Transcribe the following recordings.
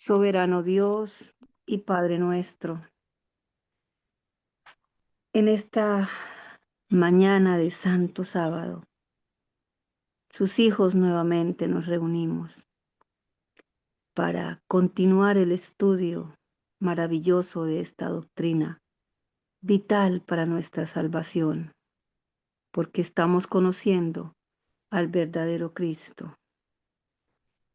Soberano Dios y Padre nuestro, en esta mañana de Santo Sábado, sus hijos nuevamente nos reunimos para continuar el estudio maravilloso de esta doctrina, vital para nuestra salvación, porque estamos conociendo al verdadero Cristo.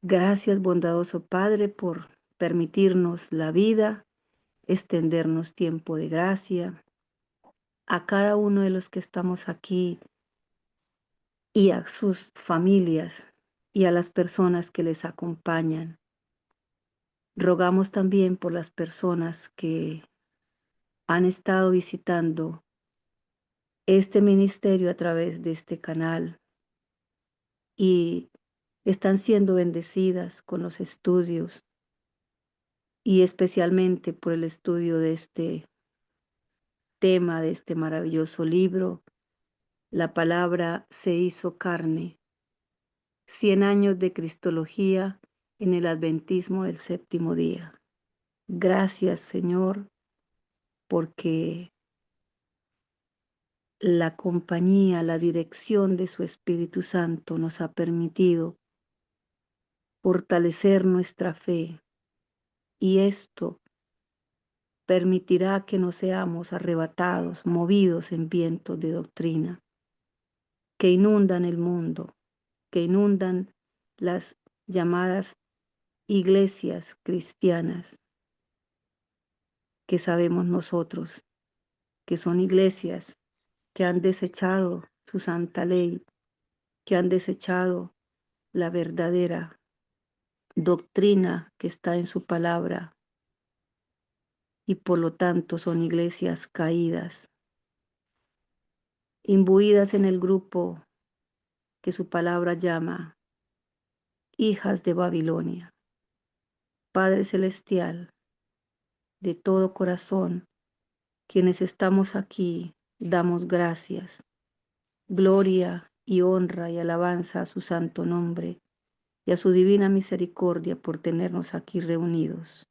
Gracias, bondadoso Padre, por permitirnos la vida, extendernos tiempo de gracia. A cada uno de los que estamos aquí y a sus familias y a las personas que les acompañan. Rogamos también por las personas que han estado visitando este ministerio a través de este canal y están siendo bendecidas con los estudios y especialmente por el estudio de este tema, de este maravilloso libro. La palabra se hizo carne. 100 años de Cristología en el Adventismo del séptimo día. Gracias, Señor, porque la compañía, la dirección de su Espíritu Santo nos ha permitido fortalecer nuestra fe y esto permitirá que no seamos arrebatados, movidos en vientos de doctrina que inundan el mundo, que inundan las llamadas iglesias cristianas, que sabemos nosotros que son iglesias que han desechado su santa ley, que han desechado la verdadera doctrina que está en su palabra y por lo tanto son iglesias caídas, imbuidas en el grupo que su palabra llama hijas de Babilonia. Padre Celestial, de todo corazón, quienes estamos aquí, damos gracias, gloria y honra y alabanza a su santo nombre y a su divina misericordia por tenernos aquí reunidos.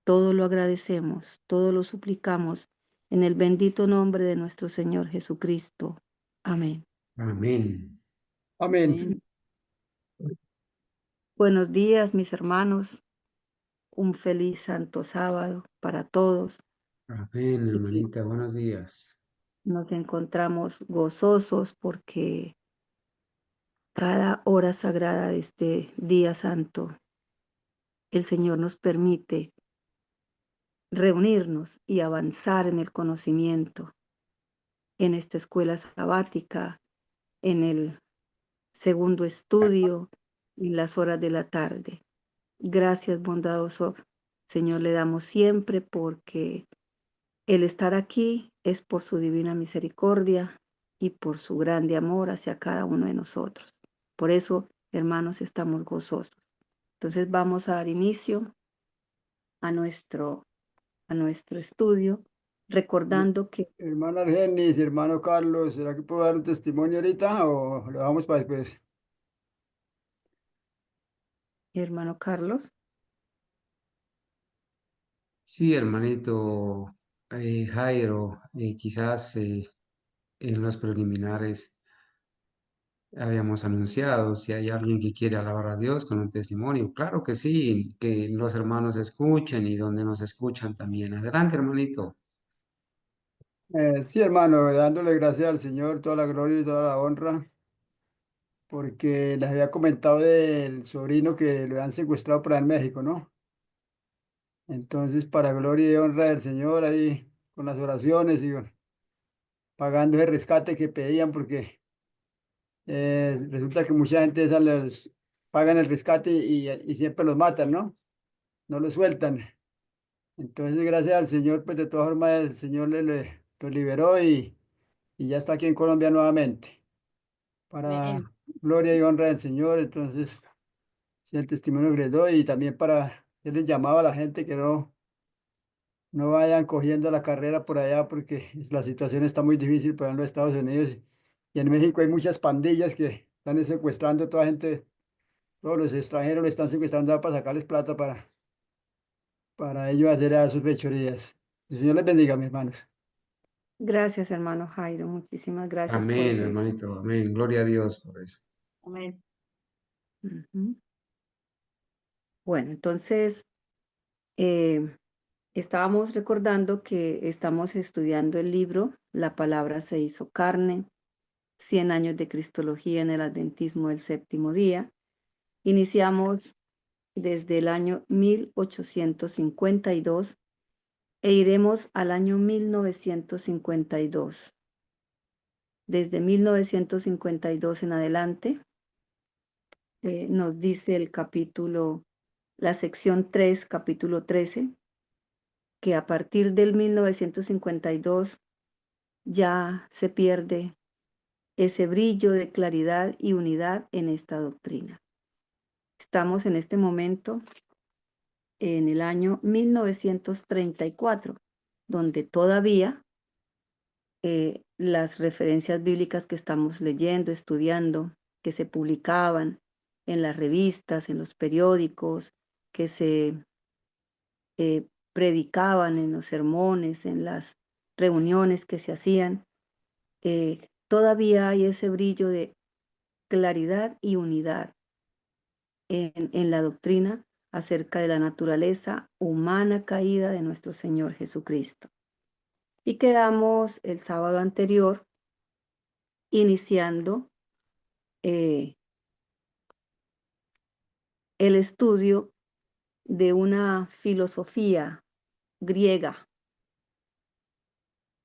Todo lo agradecemos, todo lo suplicamos en el bendito nombre de nuestro Señor Jesucristo. Amén. Amén. Amén. Amén. Buenos días, mis hermanos. Un feliz santo sábado para todos. Amén, Y hermanita. Buenos días. nos encontramos gozosos porque cada hora sagrada de este día santo, el Señor nos permite reunirnos y avanzar en el conocimiento, en esta escuela sabática, en el segundo estudio, en las horas de la tarde. Gracias, bondadoso Señor, le damos siempre porque el estar aquí es por su divina misericordia y por su grande amor hacia cada uno de nosotros. Por eso, hermanos, estamos gozosos. Entonces vamos a dar inicio a nuestro estudio, recordando que, Hermana Argenis, hermano Carlos, ¿será que puedo dar un testimonio ahorita o lo damos para después? hermano Carlos, Sí, hermanito Jairo, quizás en los preliminares habíamos anunciado si hay alguien que quiere alabar a Dios con un testimonio. Claro que sí, que los hermanos escuchen y donde nos escuchan también. Adelante, hermanito. Sí, hermano, dándole gracias al Señor, toda la gloria y toda la honra, porque les había comentado del sobrino que lo han secuestrado por allá en México, ¿no? Entonces, para gloria y honra del Señor, ahí con las oraciones y bueno, pagando ese rescate que pedían, porque resulta que mucha gente esa les pagan el rescate y siempre los matan, ¿no? No los sueltan. Entonces, gracias al Señor, pues de todas formas el Señor lo liberó y ya está aquí en Colombia nuevamente. Para amén. gloria y honra del Señor, entonces, es el testimonio que les doy y también para, él les llamaba a la gente que no vayan cogiendo la carrera por allá porque la situación está muy difícil por allá en los Estados Unidos y en México hay muchas pandillas que están secuestrando a toda gente, todos los extranjeros le están secuestrando para sacarles plata para ellos hacer a sus fechorías. El Señor les bendiga, mis hermanos. Gracias, hermano Jairo. Muchísimas gracias por Amén, ese. hermanito, amén. Gloria a Dios por eso. Amén. Ujú. Bueno, entonces eh, estábamos recordando que estamos estudiando el libro La palabra se hizo carne, 100 años de Cristología en el Adventismo del Séptimo Día. Iniciamos desde el año 1852 e iremos al año 1952. Desde 1952 en adelante, nos dice el capítulo, la sección 3, capítulo 13, que a partir del 1952 ya se pierde ese brillo de claridad y unidad en esta doctrina. Estamos en este momento en el año 1934, donde todavía las referencias bíblicas que estamos leyendo, estudiando, que se publicaban en las revistas, en los periódicos, que se predicaban en los sermones, en las reuniones que se hacían, todavía hay ese brillo de claridad y unidad en la doctrina acerca de la naturaleza humana caída de nuestro Señor Jesucristo. Y quedamos el sábado anterior iniciando el estudio de una filosofía griega,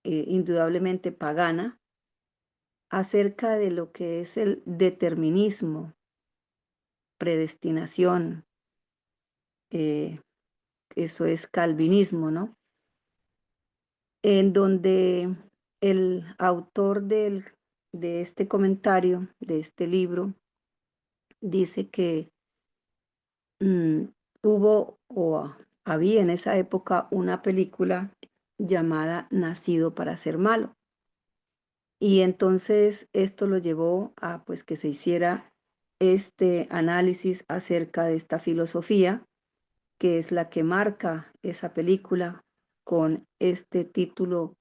indudablemente pagana, acerca de lo que es el determinismo, predestinación, eh, eso es calvinismo, ¿no? En donde el autor de este comentario, de este libro, dice que mm, hubo o había en esa época una película llamada Nacido para ser malo. Y entonces esto lo llevó a pues que se hiciera este análisis acerca de esta filosofía, que es la que marca esa película con este título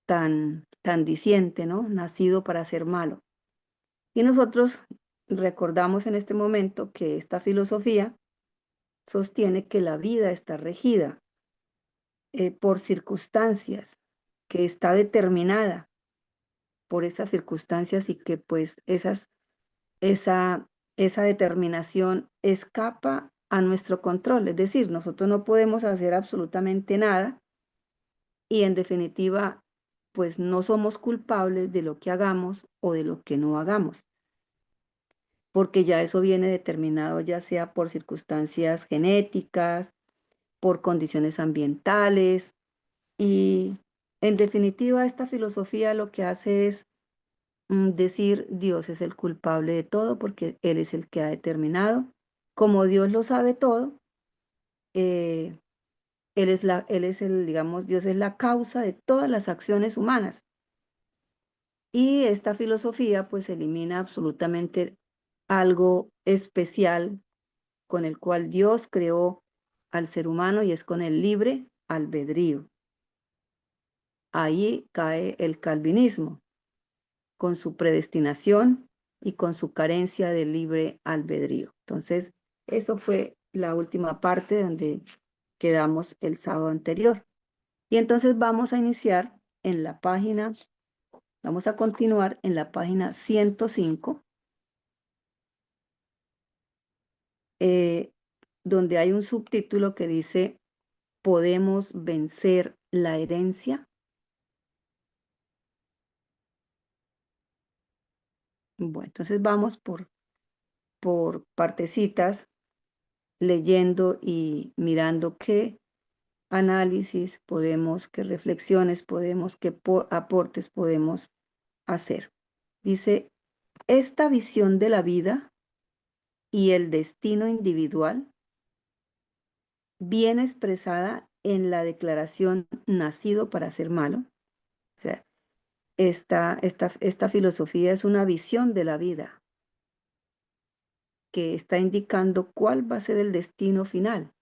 tan diciente, ¿no? Nacido para ser malo. Y nosotros recordamos en este momento que esta filosofía sostiene que la vida está regida por circunstancias, que está determinada por esas circunstancias y que pues esa, esa determinación escapa a nuestro control. Es decir, nosotros no podemos hacer absolutamente nada y en definitiva, pues no somos culpables de lo que hagamos o de lo que no hagamos, porque ya eso viene determinado ya sea por circunstancias genéticas, por condiciones ambientales y en definitiva esta filosofía lo que hace es decir Dios es el culpable de todo porque Él es el que ha determinado. Como Dios lo sabe todo, eh, Él es el, digamos, Dios es la causa de todas las acciones humanas. Y esta filosofía pues elimina absolutamente algo especial con el cual Dios creó al ser humano y es con el libre albedrío. Ahí cae el calvinismo, con su predestinación y con su carencia de libre albedrío. Entonces, eso fue la última parte donde quedamos el sábado anterior. Y entonces vamos a iniciar en la página, vamos a continuar en la página 105, eh, donde hay un subtítulo que dice, ¿podemos vencer la herencia? Bueno, entonces vamos por partecitas, leyendo y mirando qué análisis podemos, qué reflexiones podemos, qué aportes podemos hacer. Dice, esta visión de la vida y el destino individual viene expresada en la declaración nacido para ser malo. O sea, esta filosofía es una visión de la vida que está indicando cuál va a ser el destino final.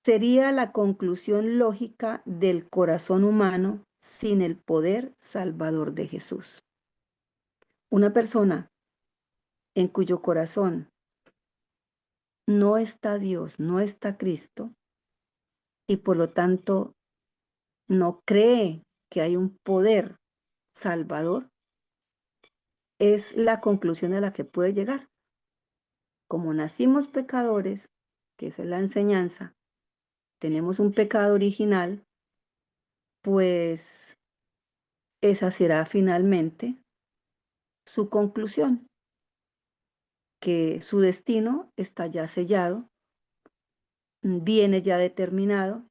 sería la conclusión lógica del corazón humano sin el poder salvador de Jesús. Una persona en cuyo corazón no está Dios, no está Cristo, y por lo tanto no cree que hay un poder salvador, es la conclusión a la que puede llegar. Como nacimos pecadores, que esa es la enseñanza, tenemos un pecado original, pues esa será finalmente su conclusión, que su destino está ya sellado, viene ya determinado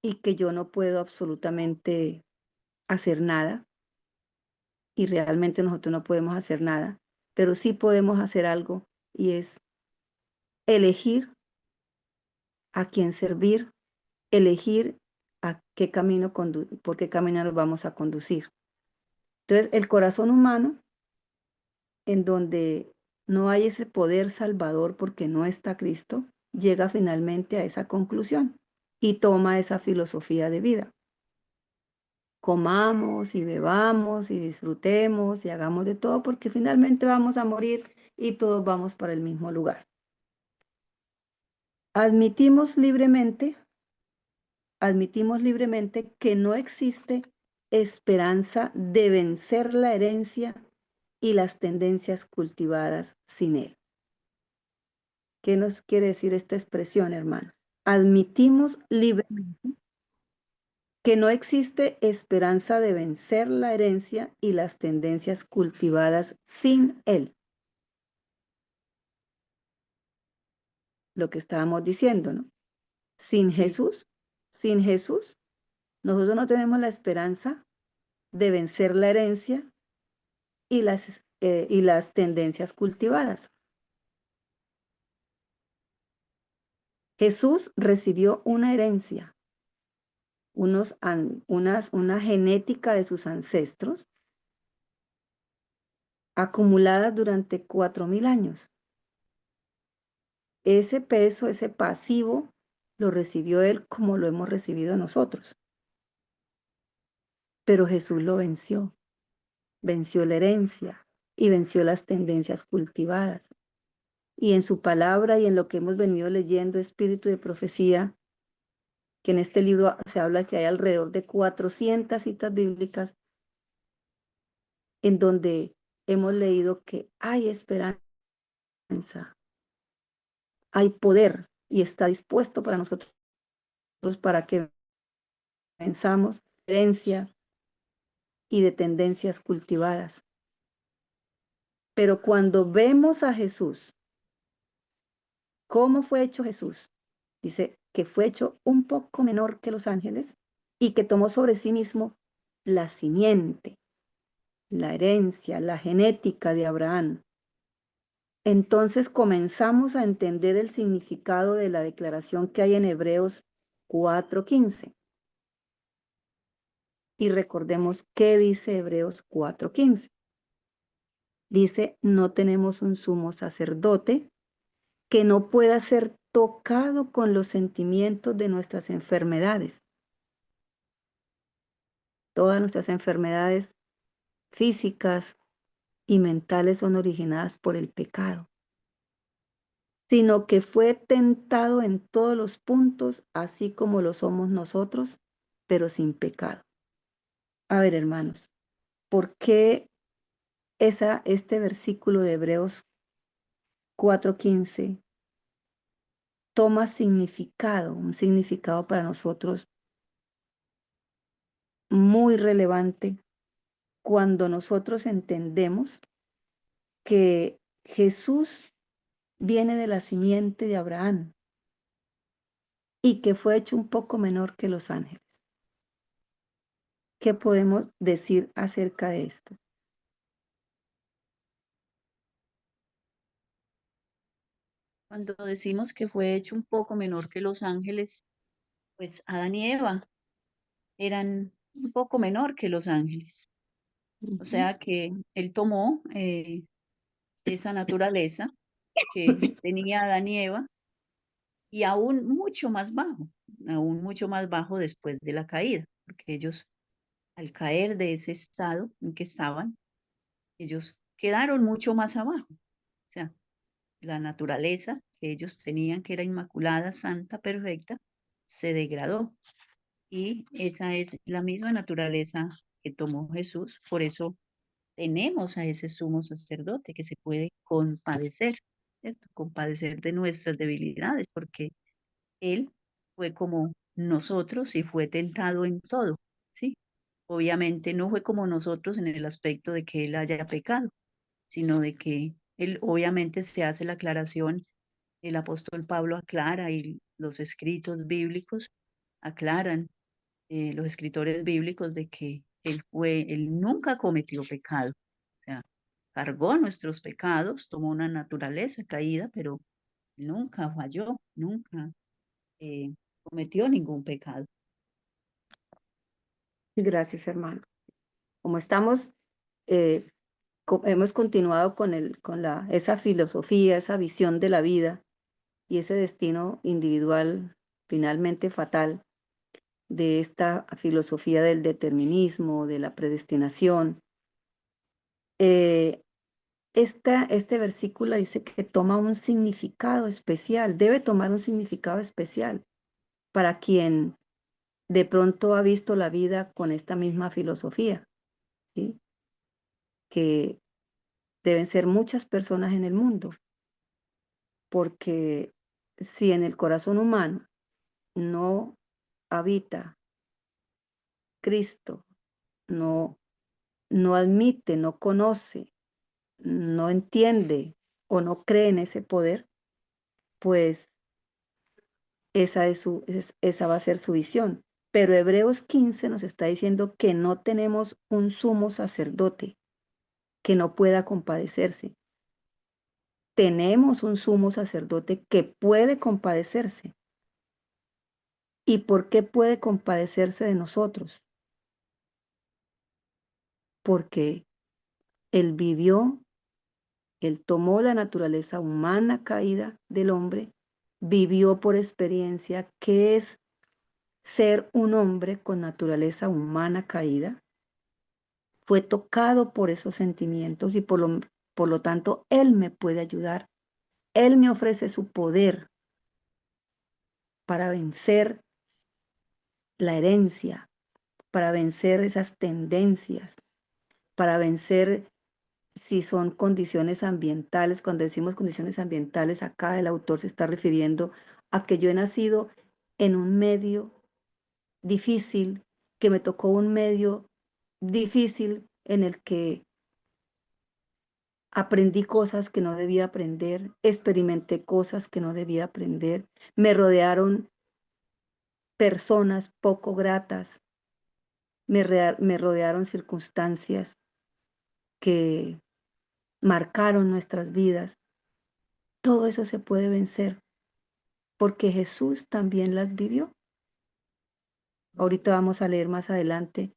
y que yo no puedo absolutamente hacer nada, y realmente nosotros no podemos hacer nada, pero sí podemos hacer algo, y es elegir a quién servir, elegir a qué camino por qué camino nos vamos a conducir. Entonces, el corazón humano, en donde no hay ese poder salvador porque no está Cristo, llega finalmente a esa conclusión y toma esa filosofía de vida. Comamos y bebamos y disfrutemos y hagamos de todo porque finalmente vamos a morir y todos vamos para el mismo lugar. Admitimos libremente que no existe esperanza de vencer la herencia y las tendencias cultivadas sin él. ¿Qué nos quiere decir esta expresión, hermano? Admitimos libremente que no existe esperanza de vencer la herencia y las tendencias cultivadas sin él. Lo que estábamos diciendo, ¿no? Sin Jesús, nosotros no tenemos la esperanza de vencer la herencia y las tendencias cultivadas. Jesús recibió una herencia, una genética de sus ancestros acumulada durante 4000 años. Ese peso, ese pasivo, lo recibió él como lo hemos recibido nosotros. Pero Jesús lo venció, venció la herencia y venció las tendencias cultivadas. Y en su palabra y en lo que hemos venido leyendo, Espíritu de Profecía, que en este libro se habla que hay alrededor de 400 citas bíblicas en donde hemos leído que hay esperanza, hay poder y está dispuesto para nosotros para que venzamos herencia y de tendencias cultivadas. Pero cuando vemos a Jesús, ¿cómo fue hecho Jesús? Dice que fue hecho un poco menor que los ángeles y que tomó sobre sí mismo la simiente, la herencia, la genética de Abraham. Entonces comenzamos a entender el significado de la declaración que hay en Hebreos 4:15. Y recordemos qué dice Hebreos 4:15. Dice, no tenemos un sumo sacerdote que no pueda ser tocado con los sentimientos de nuestras enfermedades. Todas nuestras enfermedades físicas y mentales son originadas por el pecado, sino que fue tentado en todos los puntos, así como lo somos nosotros, pero sin pecado. A ver, hermanos, ¿por qué este versículo de Hebreos 4:15 toma significado, un significado para nosotros muy relevante cuando nosotros entendemos que Jesús viene de la simiente de Abraham y que fue hecho un poco menor que los ángeles? ¿Qué podemos decir acerca de esto? Cuando decimos que fue hecho un poco menor que los ángeles, pues Adán y Eva eran un poco menor que los ángeles. O sea que él tomó esa naturaleza que tenía Adán y Eva y aún mucho más bajo después de la caída, porque ellos al caer de ese estado en que estaban, ellos quedaron mucho más abajo. O sea, la naturaleza que ellos tenían, que era inmaculada, santa, perfecta, se degradó. Y esa es la misma naturaleza que tomó Jesús. Por eso tenemos a ese sumo sacerdote que se puede compadecer, ¿cierto? Compadecer de nuestras debilidades, porque él fue como nosotros y fue tentado en todo, ¿sí? Obviamente no fue como nosotros en el aspecto de que él haya pecado, sino de que él obviamente se hace la aclaración, el apóstol Pablo aclara y los escritos bíblicos aclaran, los escritores bíblicos de que él nunca cometió pecado, o sea, cargó nuestros pecados, tomó una naturaleza caída, pero nunca falló, nunca eh, cometió ningún pecado. Gracias, hermano. Como estamos, eh, hemos continuado con esa filosofía, esa visión de la vida y ese destino individual finalmente fatal de esta filosofía del determinismo, de la predestinación. Eh, este versículo dice que toma un significado especial, debe tomar un significado especial para quien de pronto ha visto la vida con esta misma filosofía, ¿sí? Que deben ser muchas personas en el mundo, porque si en el corazón humano no habita Cristo, no, no admite, no conoce, no entiende o no cree en ese poder, pues esa va a ser su visión. Pero Hebreos 15 nos está diciendo que no tenemos un sumo sacerdote que no pueda compadecerse. Tenemos un sumo sacerdote que puede compadecerse. ¿Y por qué puede compadecerse de nosotros? Porque Él vivió, Él tomó la naturaleza humana caída del hombre, vivió por experiencia qué es ser un hombre con naturaleza humana caída, fue tocado por esos sentimientos y por lo tanto Él me puede ayudar. Él me ofrece su poder para vencer la herencia, para vencer esas tendencias, para vencer si son condiciones ambientales. Cuando decimos condiciones ambientales, acá el autor se está refiriendo a que yo he nacido en un medio difícil, que me tocó un medio difícil en el que aprendí cosas que no debía aprender, experimenté cosas que no debía aprender, me rodearon personas poco gratas, me rodearon circunstancias que marcaron nuestras vidas. Todo eso se puede vencer porque Jesús también las vivió. Ahorita vamos a leer más adelante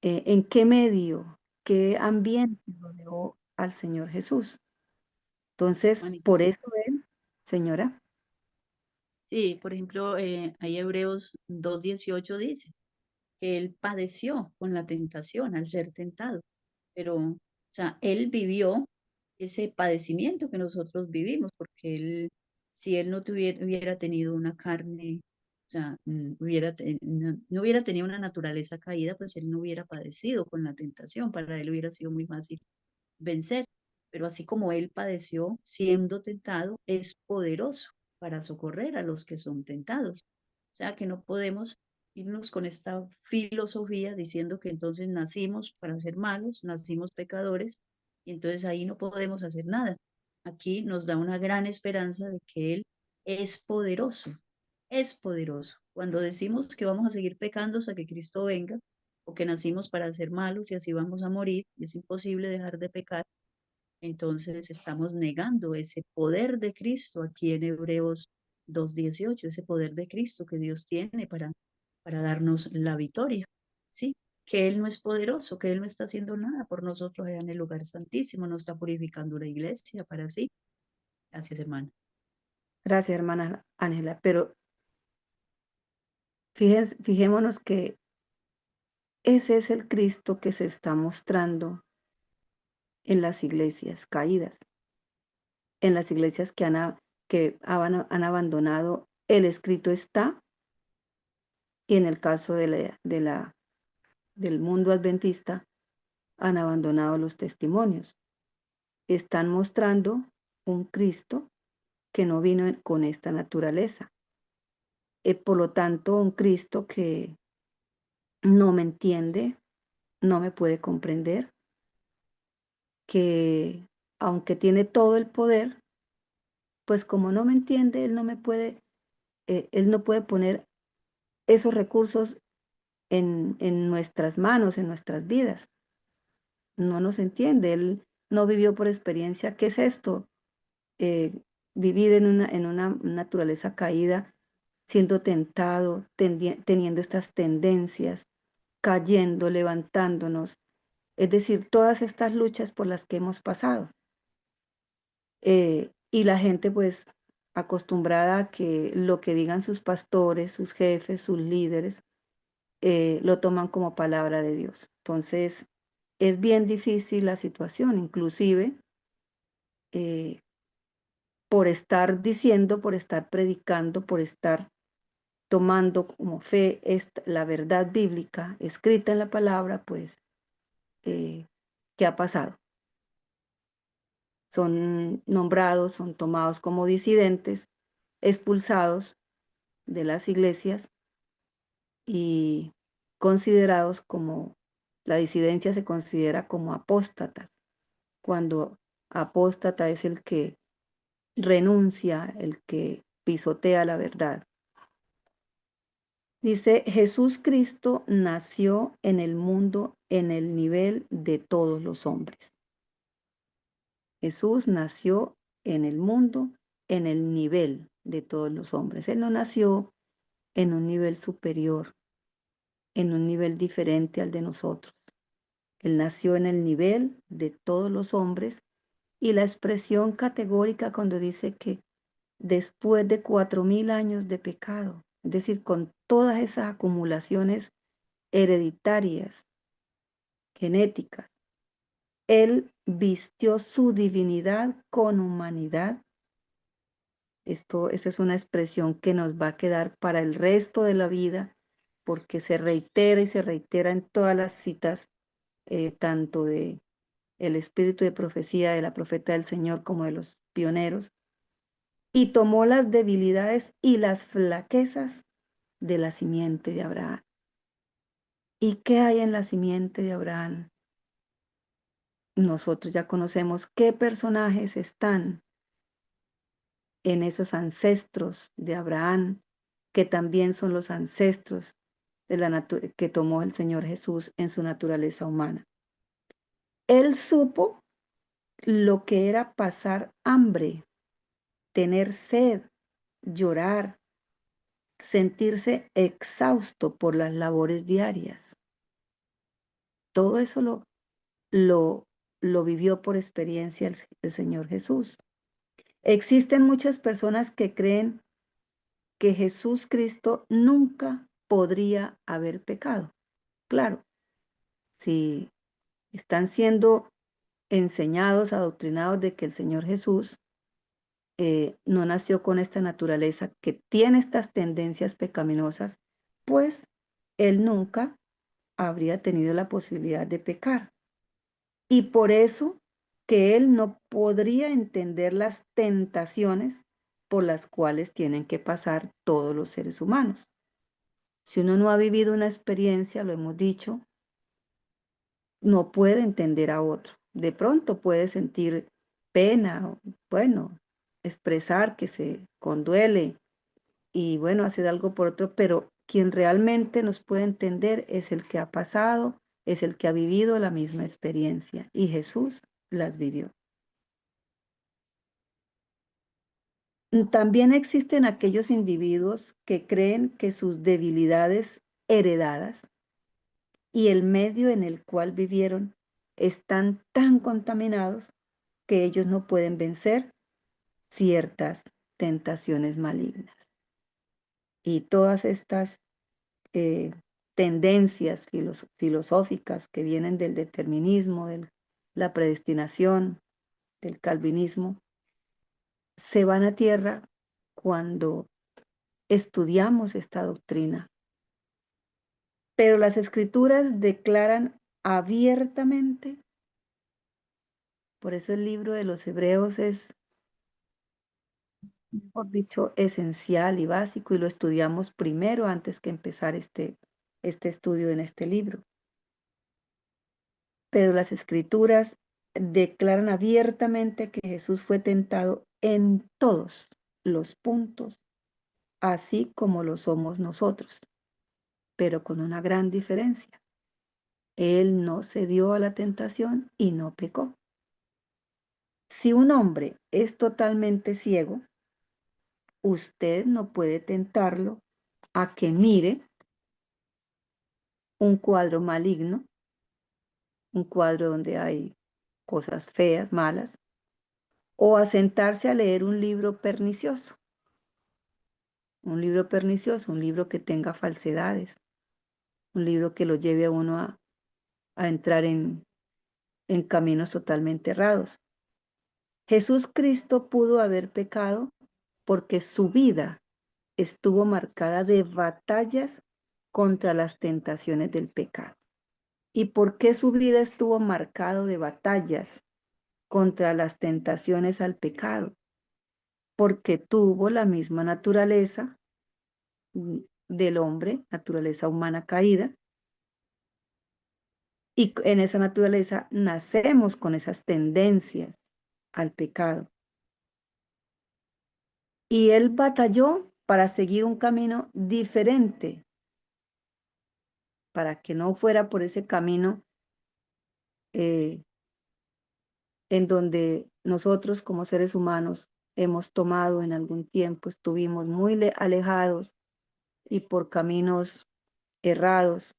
en qué medio, qué ambiente rodeó al Señor Jesús. Entonces, por eso Él, señora. Sí, por ejemplo, ahí Hebreos 2:18 dice que él padeció con la tentación al ser tentado, pero, o sea, él vivió ese padecimiento que nosotros vivimos, porque él, si él no hubiera tenido una carne, o sea, no hubiera tenido una naturaleza caída, pues él no hubiera padecido con la tentación, para él hubiera sido muy fácil vencer. Pero así como él padeció siendo tentado, es poderoso para socorrer a los que son tentados. O sea que no podemos irnos con esta filosofía diciendo que entonces nacimos para ser malos, nacimos pecadores, y entonces ahí no podemos hacer nada. Aquí nos da una gran esperanza de que Él es poderoso, es poderoso. Cuando decimos que vamos a seguir pecando hasta que Cristo venga, o que nacimos para ser malos y así vamos a morir, y es imposible dejar de pecar, entonces estamos negando ese poder de Cristo aquí en Hebreos 2:18, ese poder de Cristo que Dios tiene para darnos la victoria, ¿sí? Que Él no es poderoso, que Él no está haciendo nada por nosotros allá en el lugar santísimo, no está purificando la iglesia para sí. Gracias, hermano. Gracias, hermana Ángela. Pero fijémonos que ese es el Cristo que se está mostrando en las iglesias caídas, en las iglesias que han abandonado el escrito está, y en el caso del mundo adventista, han abandonado los testimonios. Están mostrando un Cristo que no vino con esta naturaleza. Por lo tanto, un Cristo que no me entiende, no me puede comprender, que aunque tiene todo el poder, pues como no me entiende, él no puede poner esos recursos en nuestras manos, en nuestras vidas. No nos entiende, él no vivió por experiencia. ¿Qué es esto? Vivir en una naturaleza caída, siendo tentado, teniendo estas tendencias, cayendo, levantándonos. Es decir, todas estas luchas por las que hemos pasado. Y la gente pues acostumbrada a que lo que digan sus pastores, sus jefes, sus líderes, lo toman como palabra de Dios. Entonces, es bien difícil la situación, inclusive eh, por estar diciendo, por estar predicando, por estar tomando como fe la verdad bíblica escrita en la palabra, pues, ¿qué ha pasado? Son nombrados, son tomados como disidentes, expulsados de las iglesias y considerados como, la disidencia se considera como apóstatas, cuando apóstata es el que renuncia, el que pisotea la verdad. Dice, Jesús Cristo nació en el mundo en el nivel de todos los hombres. Jesús nació en el mundo en el nivel de todos los hombres. Él no nació en un nivel superior, en un nivel diferente al de nosotros. Él nació en el nivel de todos los hombres, y la expresión categórica cuando dice que después de 4000 años de pecado, es decir, con todas esas acumulaciones hereditarias, genéticas, Él vistió su divinidad con humanidad. Esa es una expresión que nos va a quedar para el resto de la vida, porque se reitera y se reitera en todas las citas, tanto de el espíritu de profecía de la profeta del Señor como de los pioneros, y tomó las debilidades y las flaquezas de la simiente de Abraham. ¿Y qué hay en la simiente de Abraham? Nosotros ya conocemos qué personajes están en esos ancestros de Abraham, que también son los ancestros que tomó el Señor Jesús en su naturaleza humana. Él supo lo que era pasar hambre, tener sed, llorar, sentirse exhausto por las labores diarias. Todo eso lo vivió por experiencia el Señor Jesús. Existen muchas personas que creen que Jesús Cristo nunca podría haber pecado. Claro, si están siendo enseñados, adoctrinados de que el Señor Jesús no nació con esta naturaleza, que tiene estas tendencias pecaminosas, pues Él nunca habría tenido la posibilidad de pecar. Y por eso que Él no podría entender las tentaciones por las cuales tienen que pasar todos los seres humanos. Si uno no ha vivido una experiencia, lo hemos dicho, no puede entender a otro. De pronto puede sentir pena, bueno, expresar que se conduele y bueno, hacer algo por otro, pero quien realmente nos puede entender es el que ha pasado, es el que ha vivido la misma experiencia, y Jesús las vivió. También existen aquellos individuos que creen que sus debilidades heredadas y el medio en el cual vivieron están tan contaminados que ellos no pueden vencer ciertas tentaciones malignas. Y todas estas tendencias filosóficas que vienen del determinismo, de la predestinación, del calvinismo, se van a tierra cuando estudiamos esta doctrina. Pero las escrituras declaran abiertamente, por eso el libro de los Hebreos es, mejor dicho, esencial y básico, y lo estudiamos primero antes que empezar este estudio en este libro. Pero las escrituras declaran abiertamente que Jesús fue tentado en todos los puntos, así como lo somos nosotros, pero con una gran diferencia. Él no cedió a la tentación y no pecó. Si un hombre es totalmente ciego, usted no puede tentarlo a que mire un cuadro maligno, un cuadro donde hay cosas feas, malas, o a sentarse a leer un libro pernicioso. Un libro pernicioso, un libro que tenga falsedades, un libro que lo lleve a uno a entrar en caminos totalmente errados. Jesús Cristo pudo haber pecado porque su vida estuvo marcada de batallas contra las tentaciones del pecado. ¿Y por qué su vida estuvo marcado de batallas contra las tentaciones al pecado? Porque tuvo la misma naturaleza del hombre, naturaleza humana caída, y en esa naturaleza nacemos con esas tendencias al pecado. Y él batalló para seguir un camino diferente, para que no fuera por ese camino en donde nosotros como seres humanos hemos tomado en algún tiempo, estuvimos muy alejados y por caminos errados.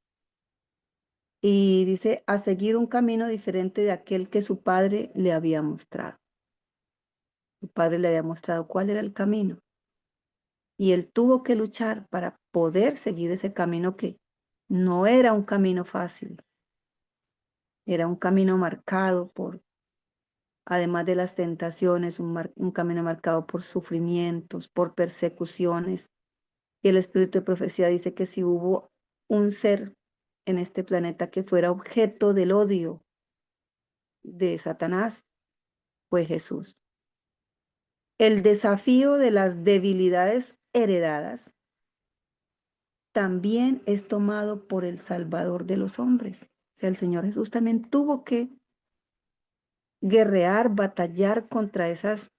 Y dice, a seguir un camino diferente de aquel que su padre le había mostrado. Su padre le había mostrado cuál era el camino. Y él tuvo que luchar para poder seguir ese camino que no era un camino fácil. Era un camino marcado por, además de las tentaciones, un camino marcado por sufrimientos, por persecuciones. Y el espíritu de profecía dice que si hubo un ser en este planeta que fuera objeto del odio de Satanás, fue Jesús. El desafío de las debilidades heredadas también es tomado por el Salvador de los hombres. O sea, el Señor Jesús también tuvo que guerrear, batallar contra esas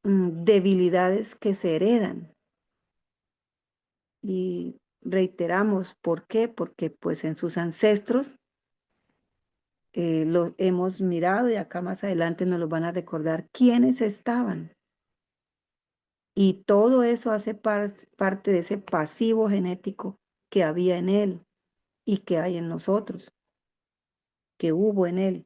debilidades que se heredan. Y reiteramos, ¿por qué? Porque pues en sus ancestros lo hemos mirado y acá más adelante nos lo van a recordar quiénes estaban. Y todo eso hace parte de ese pasivo genético que había en él y que hay en nosotros, que hubo en él.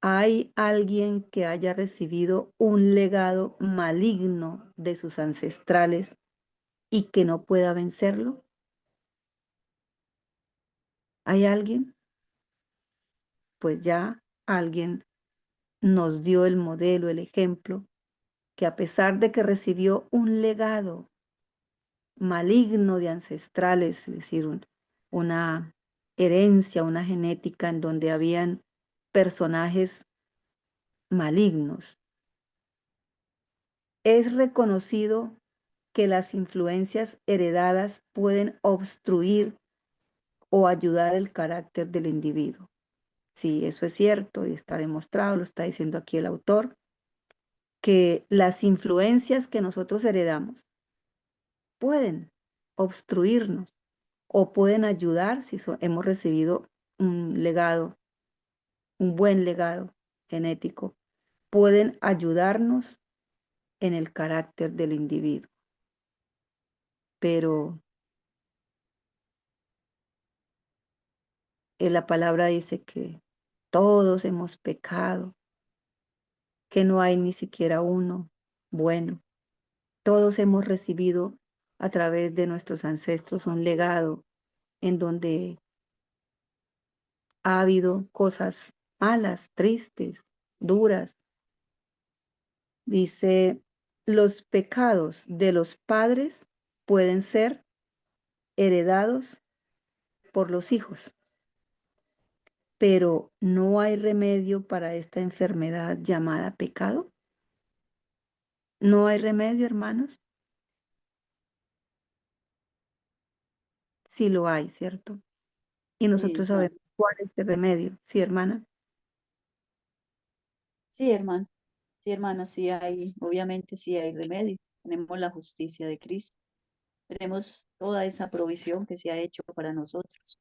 ¿Hay alguien que haya recibido un legado maligno de sus ancestrales y que no pueda vencerlo? ¿Hay alguien? Pues ya alguien nos dio el modelo, el ejemplo, que a pesar de que recibió un legado maligno de ancestrales, es decir, una herencia, una genética en donde habían personajes malignos, es reconocido que las influencias heredadas pueden obstruir o ayudar el carácter del individuo. Sí, eso es cierto y está demostrado, lo está diciendo aquí el autor, que las influencias que nosotros heredamos pueden obstruirnos o pueden ayudar si hemos recibido un legado, un buen legado genético, pueden ayudarnos en el carácter del individuo. Pero la palabra dice que todos hemos pecado, que no hay ni siquiera uno bueno, Todos hemos recibido a través de nuestros ancestros un legado en donde ha habido cosas malas, tristes, duras. Dice, los pecados de los padres pueden ser heredados por los hijos, pero no hay remedio para esta enfermedad llamada pecado. No hay remedio, hermanos. Sí lo hay, ¿cierto? Y nosotros Exacto. sabemos cuál es el remedio. Sí, hermana. Sí, hermano. Sí, hermana, sí hay, obviamente sí hay remedio. Tenemos la justicia de Cristo. Tenemos toda esa provisión que se ha hecho para nosotros.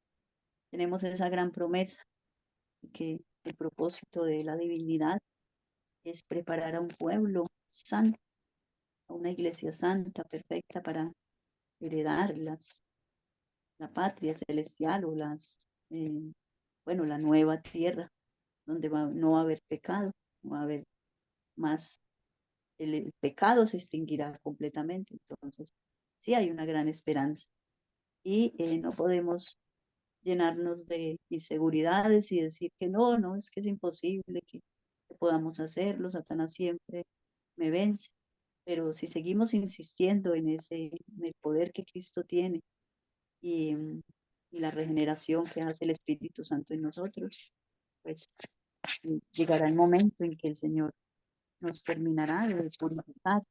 Tenemos esa gran promesa de que el propósito de la divinidad es preparar a un pueblo santo, a una iglesia santa, perfecta para heredar la patria celestial o bueno, la nueva tierra, donde no va a haber pecado, no va a haber más, el pecado se extinguirá completamente. Entonces, sí hay una gran esperanza y no podemos llenarnos de inseguridades y decir que no, no, es que es imposible que podamos hacerlo, Satanás siempre me vence. Pero si seguimos insistiendo en el poder que Cristo tiene y, y la regeneración que hace el Espíritu Santo en nosotros, pues llegará el momento en que el Señor nos terminará de purificar,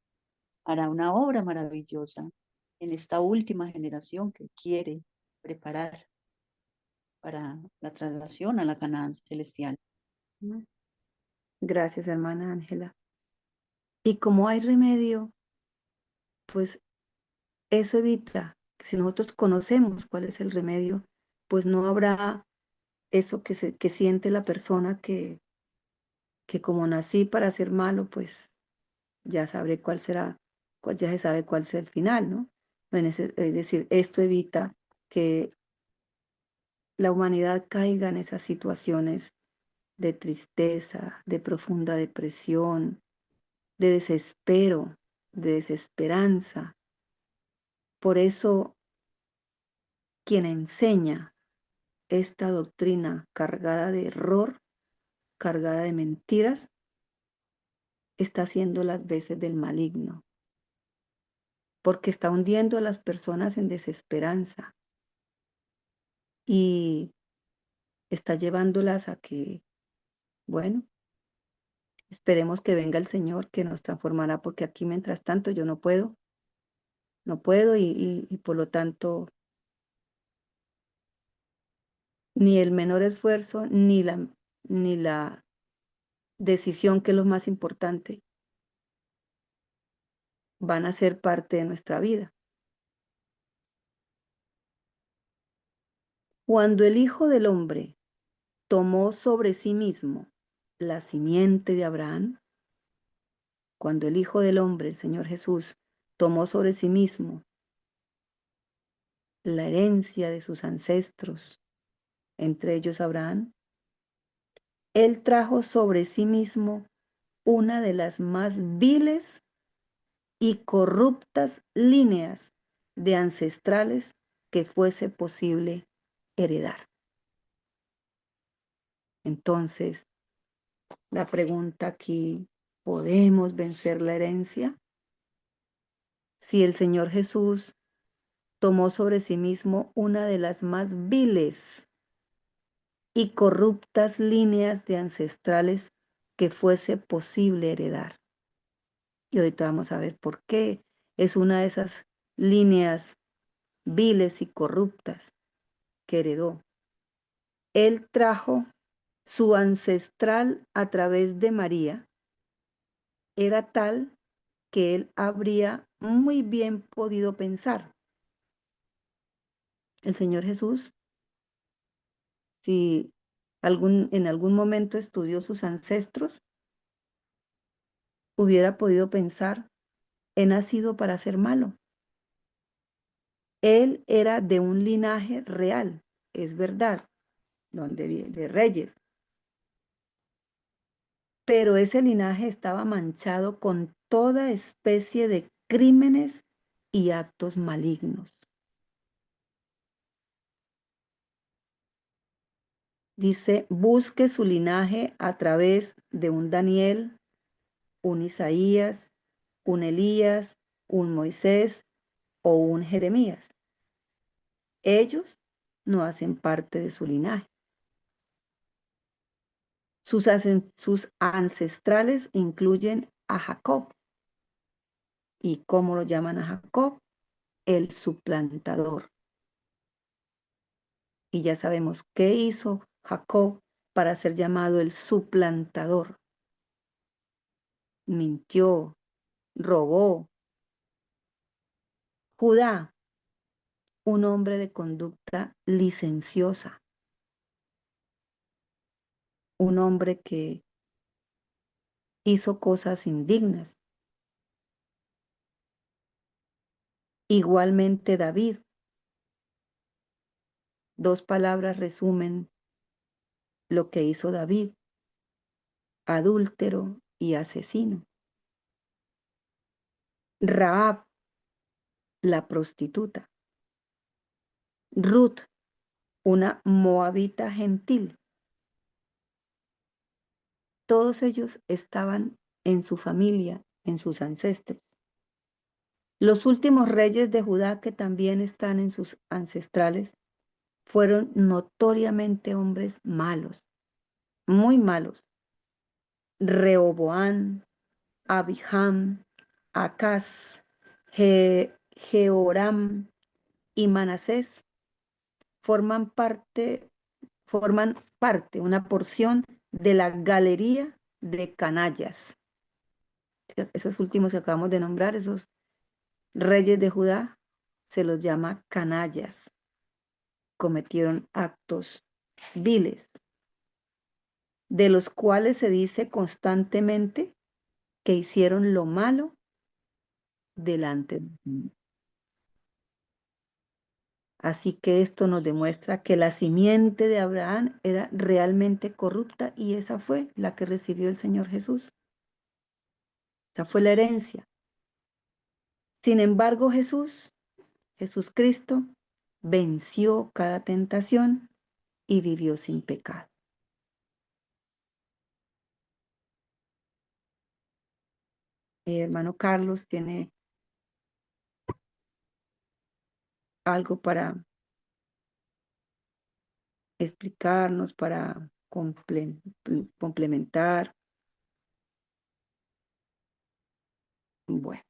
hará una obra maravillosa en esta última generación que quiere preparar para la traslación a la Canaán celestial. Gracias, hermana Ángela. Y como hay remedio, pues eso evita, si nosotros conocemos cuál es el remedio, pues no habrá eso que siente la persona que como nací para ser malo, pues ya sabré cuál será, ya se sabe cuál será el final, ¿no? Es decir, esto evita que la humanidad caiga en esas situaciones de tristeza, de profunda depresión, de desespero, de desesperanza. Por eso, quien enseña esta doctrina cargada de error, cargada de mentiras, está haciendo las veces del maligno, porque está hundiendo a las personas en desesperanza y está llevándolas a que, bueno, esperemos que venga el Señor que nos transformará, porque aquí mientras tanto yo no puedo y por lo tanto ni el menor esfuerzo ni la decisión, que es lo más importante, van a ser parte de nuestra vida. Cuando el Hijo del Hombre tomó sobre sí mismo la simiente de Abraham, cuando el Hijo del Hombre, el Señor Jesús, tomó sobre sí mismo la herencia de sus ancestros, entre ellos Abraham, él trajo sobre sí mismo una de las más viles y corruptas líneas de ancestrales que fuese posible heredar. Entonces, la pregunta aquí, ¿podemos vencer la herencia? Si el Señor Jesús tomó sobre sí mismo una de las más viles y corruptas líneas de ancestrales que fuese posible heredar. Y ahorita vamos a ver por qué es una de esas líneas viles y corruptas que heredó. Él trajo su ancestral a través de María, era tal que él habría muy bien podido pensar. El Señor Jesús, si en algún momento estudió sus ancestros, hubiera podido pensar, he nacido para ser malo. Él era de un linaje real, es verdad, de reyes, pero ese linaje estaba manchado con toda especie de crímenes y actos malignos. Dice, busque su linaje a través de un Daniel, un Isaías, un Elías, un Moisés o un Jeremías. Ellos no hacen parte de su linaje. Sus ancestrales incluyen a Jacob. ¿Y cómo lo llaman a Jacob? El suplantador. Y ya sabemos qué hizo Jacob para ser llamado el suplantador. Mintió, robó. Judá, un hombre de conducta licenciosa, un hombre que hizo cosas indignas. Igualmente David. Dos palabras resumen lo que hizo David: adúltero y asesino. Rahab, la prostituta. Ruth, una moabita gentil. Todos ellos estaban en su familia, en sus ancestros. Los últimos reyes de Judá, que también están en sus ancestrales, fueron notoriamente hombres malos, muy malos. Rehoboam, Abijam, Acaz, Jehoram y Manasés forman parte, una porción de la galería de canallas. Esos últimos que acabamos de nombrar, esos reyes de Judá, se los llama canallas. Cometieron actos viles, de los cuales se dice constantemente que hicieron lo malo delante de Dios. Así que esto nos demuestra que la simiente de Abraham era realmente corrupta y esa fue la que recibió el Señor Jesús. Esa fue la herencia. Sin embargo, Jesús Cristo, venció cada tentación y vivió sin pecado. Hermano Carlos tiene algo para explicarnos, para complementar. Bueno,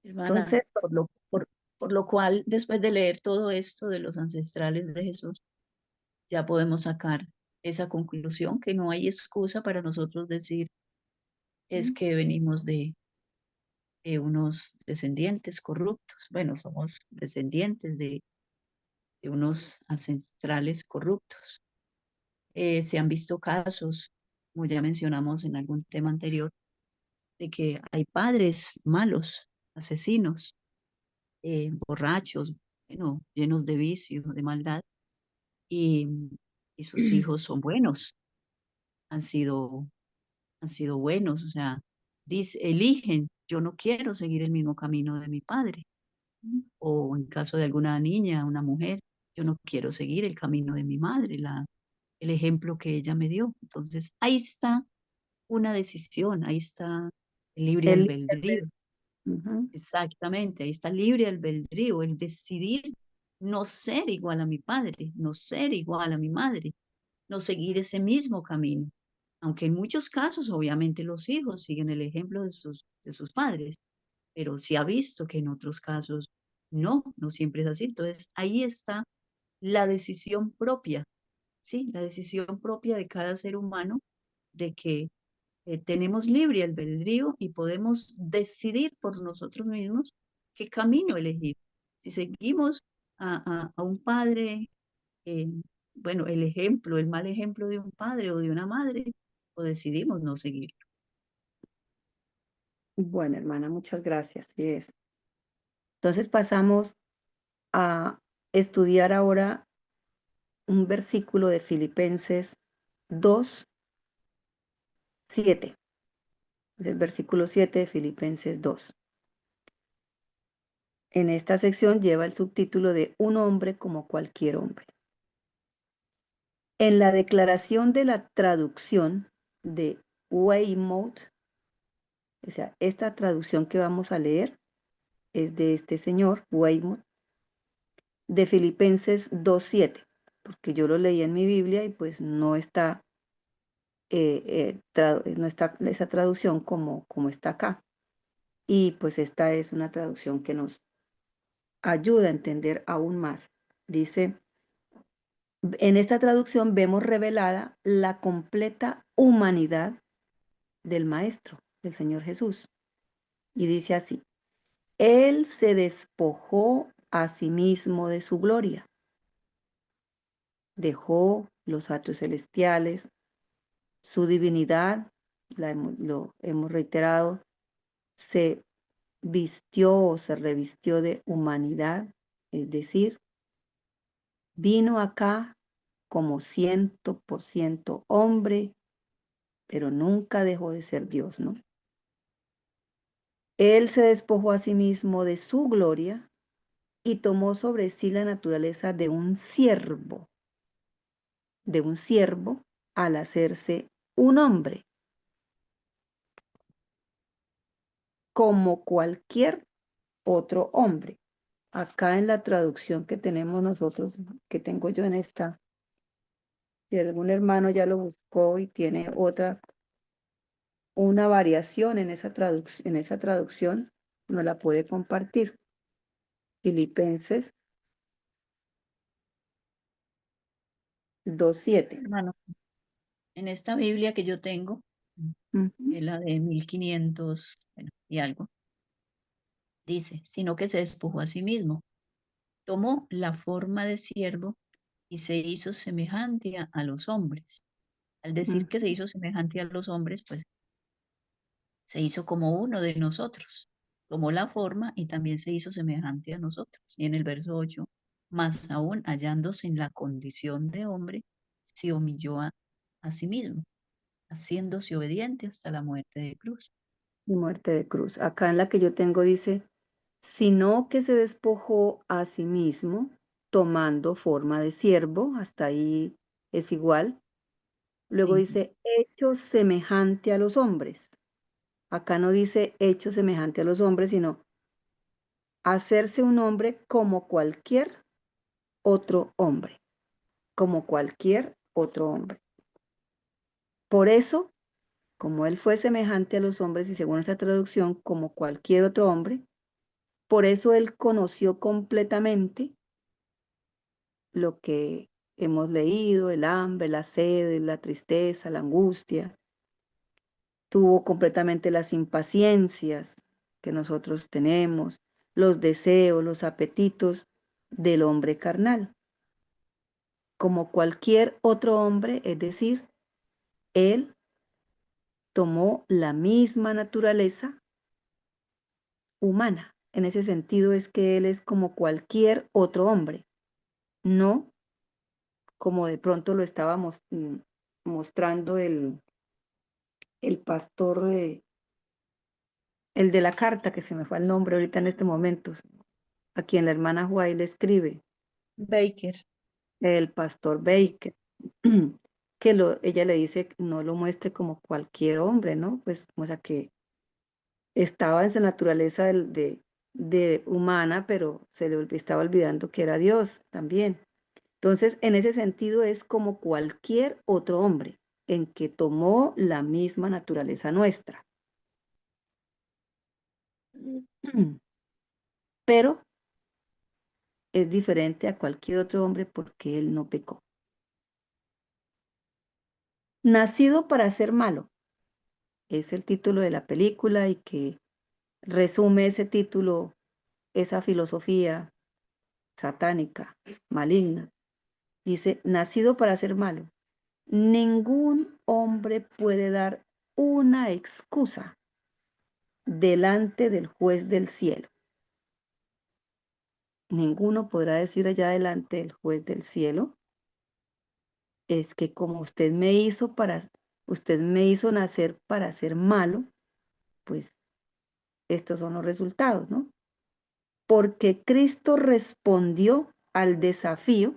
Hermana, entonces, por lo cual, después de leer todo esto de los ancestrales de Jesús, ya podemos sacar esa conclusión que no hay excusa para nosotros decir es que venimos de unos descendientes corruptos. Bueno, somos descendientes de unos ancestrales corruptos. Se han visto casos, como ya mencionamos en algún tema anterior, de que hay padres malos, asesinos, borrachos, bueno, llenos de vicio, de maldad, y, y sus hijos son buenos, han sido, han sido buenos, o sea, eligen, yo no quiero seguir el mismo camino de mi padre, o en caso de alguna niña, una mujer, yo no quiero seguir el camino de mi madre, el ejemplo que ella me dio. Entonces, ahí está una decisión, ahí está el libre el, albedrío. ujú, Exactamente, ahí está el libre albedrío, el decidir no ser igual a mi padre, no ser igual a mi madre, no seguir ese mismo camino. Aunque en muchos casos, obviamente, los hijos siguen el ejemplo de sus padres, pero se ha visto que en otros casos no siempre es así. Entonces, ahí está la decisión propia, ¿sí? La decisión propia de cada ser humano de que tenemos libre albedrío y podemos decidir por nosotros mismos qué camino elegir. Si seguimos a un padre, eh, bueno, el ejemplo, el mal ejemplo de un padre o de una madre, o decidimos no seguir. bueno, hermana, muchas gracias. Sí es. Entonces pasamos a estudiar ahora un versículo de Filipenses 2:7. El versículo 7 de Filipenses 2. en esta sección lleva el subtítulo de Un hombre como cualquier hombre. En la declaración de la traducción de Weymouth, o sea, esta traducción que vamos a leer es de este señor, Weymouth, de Filipenses 2:7, porque yo lo leí en mi Biblia y pues no está, no está esa traducción como está acá. Y pues esta es una traducción que nos ayuda a entender aún más. Dice, en esta traducción vemos revelada la completa humanidad del Maestro, del Señor Jesús. Y dice así, Él se despojó a sí mismo de su gloria, dejó los atrios celestiales, su divinidad, lo hemos reiterado, se vistió o se revistió de humanidad, es decir, vino acá como 100% hombre, pero nunca dejó de ser Dios, ¿no? Él se despojó a sí mismo de su gloria y tomó sobre sí la naturaleza de un siervo al hacerse un hombre, como cualquier otro hombre. Acá en la traducción que tenemos nosotros, que tengo yo en esta, si algún hermano ya lo buscó y tiene una variación en esa traducción, nos la puede compartir. Filipenses 2:7. Hermano, en esta Biblia que yo tengo, es la de 1500, bueno, y algo, dice, sino que se despojó a sí mismo, tomó la forma de siervo y se hizo semejante a los hombres. Al decir que se hizo semejante a los hombres, pues se hizo como uno de nosotros. Tomó la forma y también se hizo semejante a nosotros. Y en el verso 8, más aún hallándose en la condición de hombre, se humilló a sí mismo, haciéndose obediente hasta la muerte de cruz. Y muerte de cruz. Acá en la que yo tengo dice, sino que se despojó a sí mismo, tomando forma de siervo, hasta ahí es igual. Luego Sí. dice, hecho semejante a los hombres. Acá no dice hecho semejante a los hombres, sino hacerse un hombre como cualquier otro hombre, como cualquier otro hombre. Por eso, como él fue semejante a los hombres y según esa traducción, como cualquier otro hombre, por eso él conoció completamente lo que hemos leído, el hambre, la sed, la tristeza, la angustia. Tuvo completamente las impaciencias que nosotros tenemos, los deseos, los apetitos del hombre carnal. Como cualquier otro hombre, es decir, él tomó la misma naturaleza humana. En ese sentido es que él es como cualquier otro hombre, no como de pronto lo estaba mostrando el pastor, el de la carta, que se me fue el nombre ahorita en este momento, a quien la hermana White le escribe, Baker. el pastor Baker, que ella le dice no lo muestre como cualquier hombre, ¿no? Pues, o sea, que estaba en su naturaleza de humana, pero se le estaba olvidando que era Dios también. Entonces, en ese sentido es como cualquier otro hombre, en que tomó la misma naturaleza nuestra. Pero es diferente a cualquier otro hombre porque él no pecó. Nacido para ser malo, es el título de la película y que resume ese título, esa filosofía satánica, maligna. Dice, nacido para ser malo. Ningún hombre puede dar una excusa delante del juez del cielo. Ninguno podrá decir allá delante del juez del cielo, es que como usted me hizo nacer para ser malo, pues estos son los resultados, ¿no? porque Cristo respondió al desafío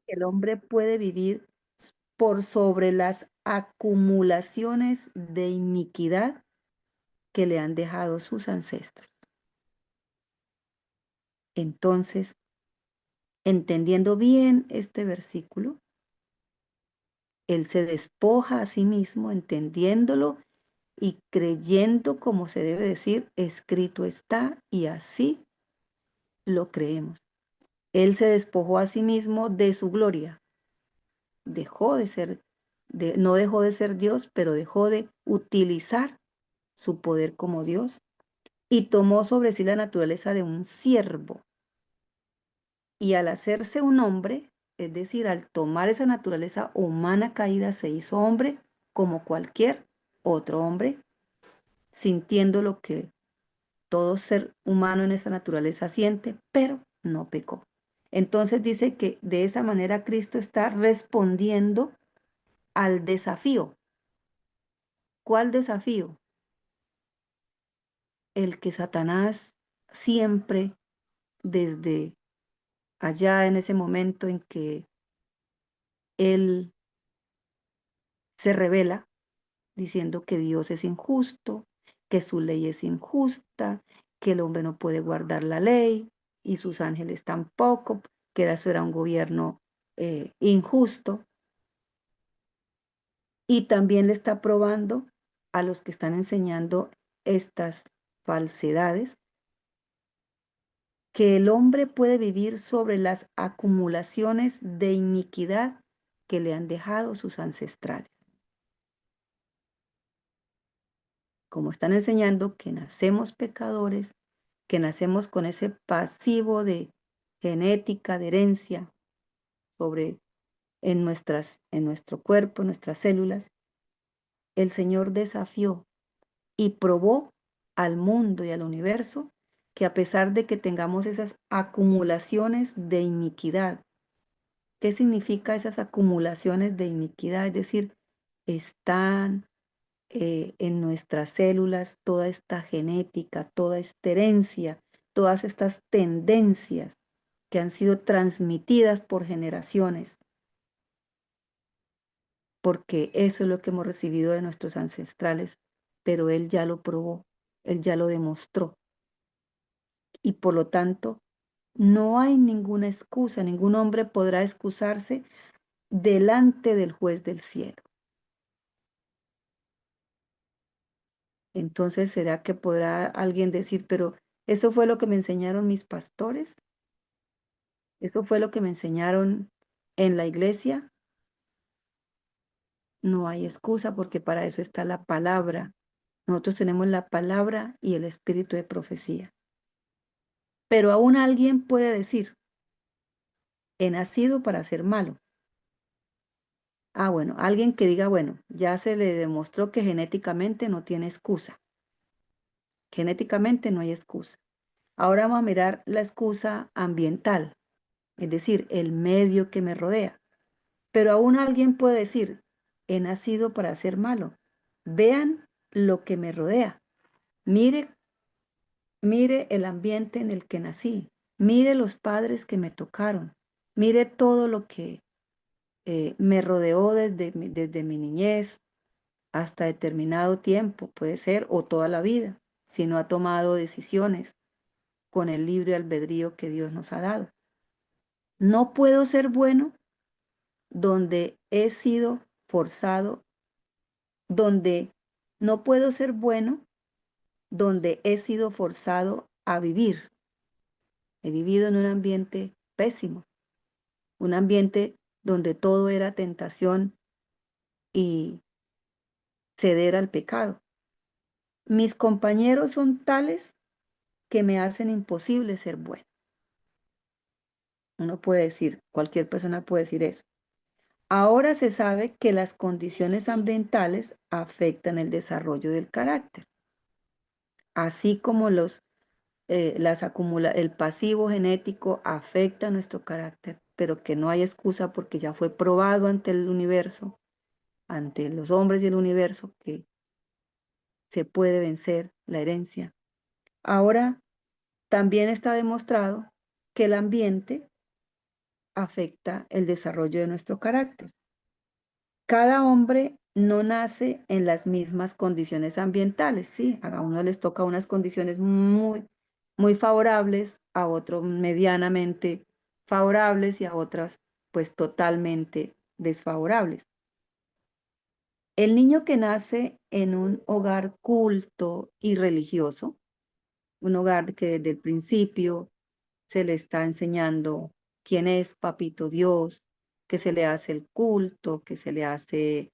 que el hombre puede vivir por sobre las acumulaciones de iniquidad que le han dejado sus ancestros. Entonces, entendiendo bien este versículo, él se despoja a sí mismo, entendiéndolo y creyendo, como se debe decir, escrito está, y así lo creemos. Él se despojó a sí mismo de su gloria. Dejó de ser, no dejó de ser Dios, pero dejó de utilizar su poder como Dios y tomó sobre sí la naturaleza de un siervo. Y al hacerse un hombre, es decir, al tomar esa naturaleza humana caída, se hizo hombre como cualquier otro hombre, sintiendo lo que todo ser humano en esa naturaleza siente, pero no pecó. Entonces dice que de esa manera Cristo está respondiendo al desafío. ¿Cuál desafío? El que Satanás siempre, desde allá en ese momento en que él se revela, diciendo que Dios es injusto, que su ley es injusta, que el hombre no puede guardar la ley y sus ángeles tampoco, que eso era un gobierno injusto. Y también le está probando a los que están enseñando estas falsedades que el hombre puede vivir sobre las acumulaciones de iniquidad que le han dejado sus ancestrales. Como están enseñando que nacemos pecadores, que nacemos con ese pasivo de genética, de herencia sobre en nuestro cuerpo, en nuestras células, el Señor desafió y probó al mundo y al universo que a pesar de que tengamos esas acumulaciones de iniquidad, ¿qué significa esas acumulaciones de iniquidad? Es decir, están en nuestras células toda esta genética, toda esta herencia, todas estas tendencias que han sido transmitidas por generaciones, porque eso es lo que hemos recibido de nuestros ancestrales, pero Él ya lo probó, Él ya lo demostró. Y por lo tanto, no hay ninguna excusa, ningún hombre podrá excusarse delante del juez del cielo. Entonces, ¿será que podrá alguien decir, pero eso fue lo que me enseñaron mis pastores? ¿Eso fue lo que me enseñaron en la iglesia? No hay excusa porque para eso está la palabra. Nosotros tenemos la palabra y el espíritu de profecía. Pero aún alguien puede decir, he nacido para ser malo. Ah, bueno, alguien que diga, bueno, ya se le demostró que genéticamente no tiene excusa. Genéticamente no hay excusa. Ahora vamos a mirar la excusa ambiental, es decir, el medio que me rodea. Pero aún alguien puede decir, he nacido para ser malo. Vean lo que me rodea. Mire, mire el ambiente en el que nací. Mire los padres que me tocaron. Mire todo lo que me rodeó desde mi niñez hasta determinado tiempo, puede ser, o toda la vida, si no ha tomado decisiones con el libre albedrío que Dios nos ha dado. No puedo ser bueno donde he sido forzado, donde no puedo ser bueno, donde he sido forzado a vivir. He vivido en un ambiente pésimo, un ambiente donde todo era tentación y ceder al pecado. Mis compañeros son tales que me hacen imposible ser bueno. Uno puede decir, cualquier persona puede decir eso. Ahora se sabe que las condiciones ambientales afectan el desarrollo del carácter, así como el pasivo genético afecta nuestro carácter, pero que no hay excusa porque ya fue probado ante el universo, ante los hombres y el universo, que se puede vencer la herencia. Ahora, también está demostrado que el ambiente afecta el desarrollo de nuestro carácter. Cada hombre no nace en las mismas condiciones ambientales, ¿sí? A uno les toca unas condiciones muy favorables, a otros medianamente favorables y a otras pues totalmente desfavorables. El niño que nace en un hogar culto y religioso, un hogar que desde el principio se le está enseñando quién es Papito Dios, que se le hace el culto, que se le hace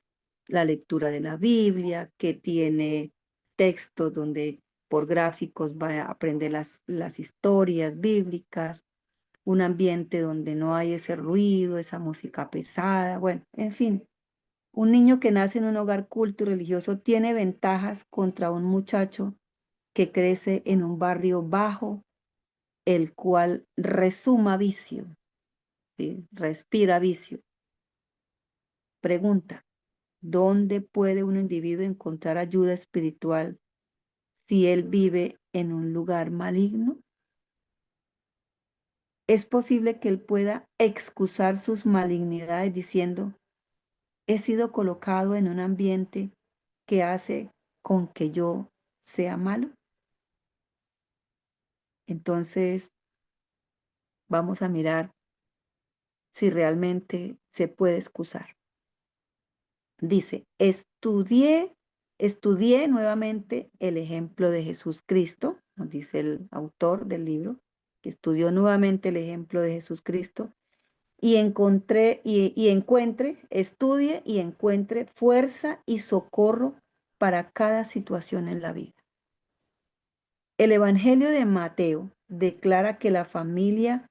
la lectura de la Biblia, que tiene textos donde por gráficos va a aprender las historias bíblicas, un ambiente donde no hay ese ruido, esa música pesada, bueno, en fin. Un niño que nace en un hogar culto y religioso tiene ventajas contra un muchacho que crece en un barrio bajo, el cual resuma vicio, ¿sí? Respira vicio. Pregunta, ¿dónde puede un individuo encontrar ayuda espiritual si él vive en un lugar maligno? Es posible que él pueda excusar sus malignidades diciendo, he sido colocado en un ambiente que hace con que yo sea malo. Entonces, vamos a mirar si realmente se puede excusar. Dice, estudié nuevamente el ejemplo de Jesús Cristo, nos dice el autor del libro, que estudió nuevamente el ejemplo de Jesús Cristo y estudie y encuentre fuerza y socorro para cada situación en la vida. El Evangelio de Mateo declara que la familia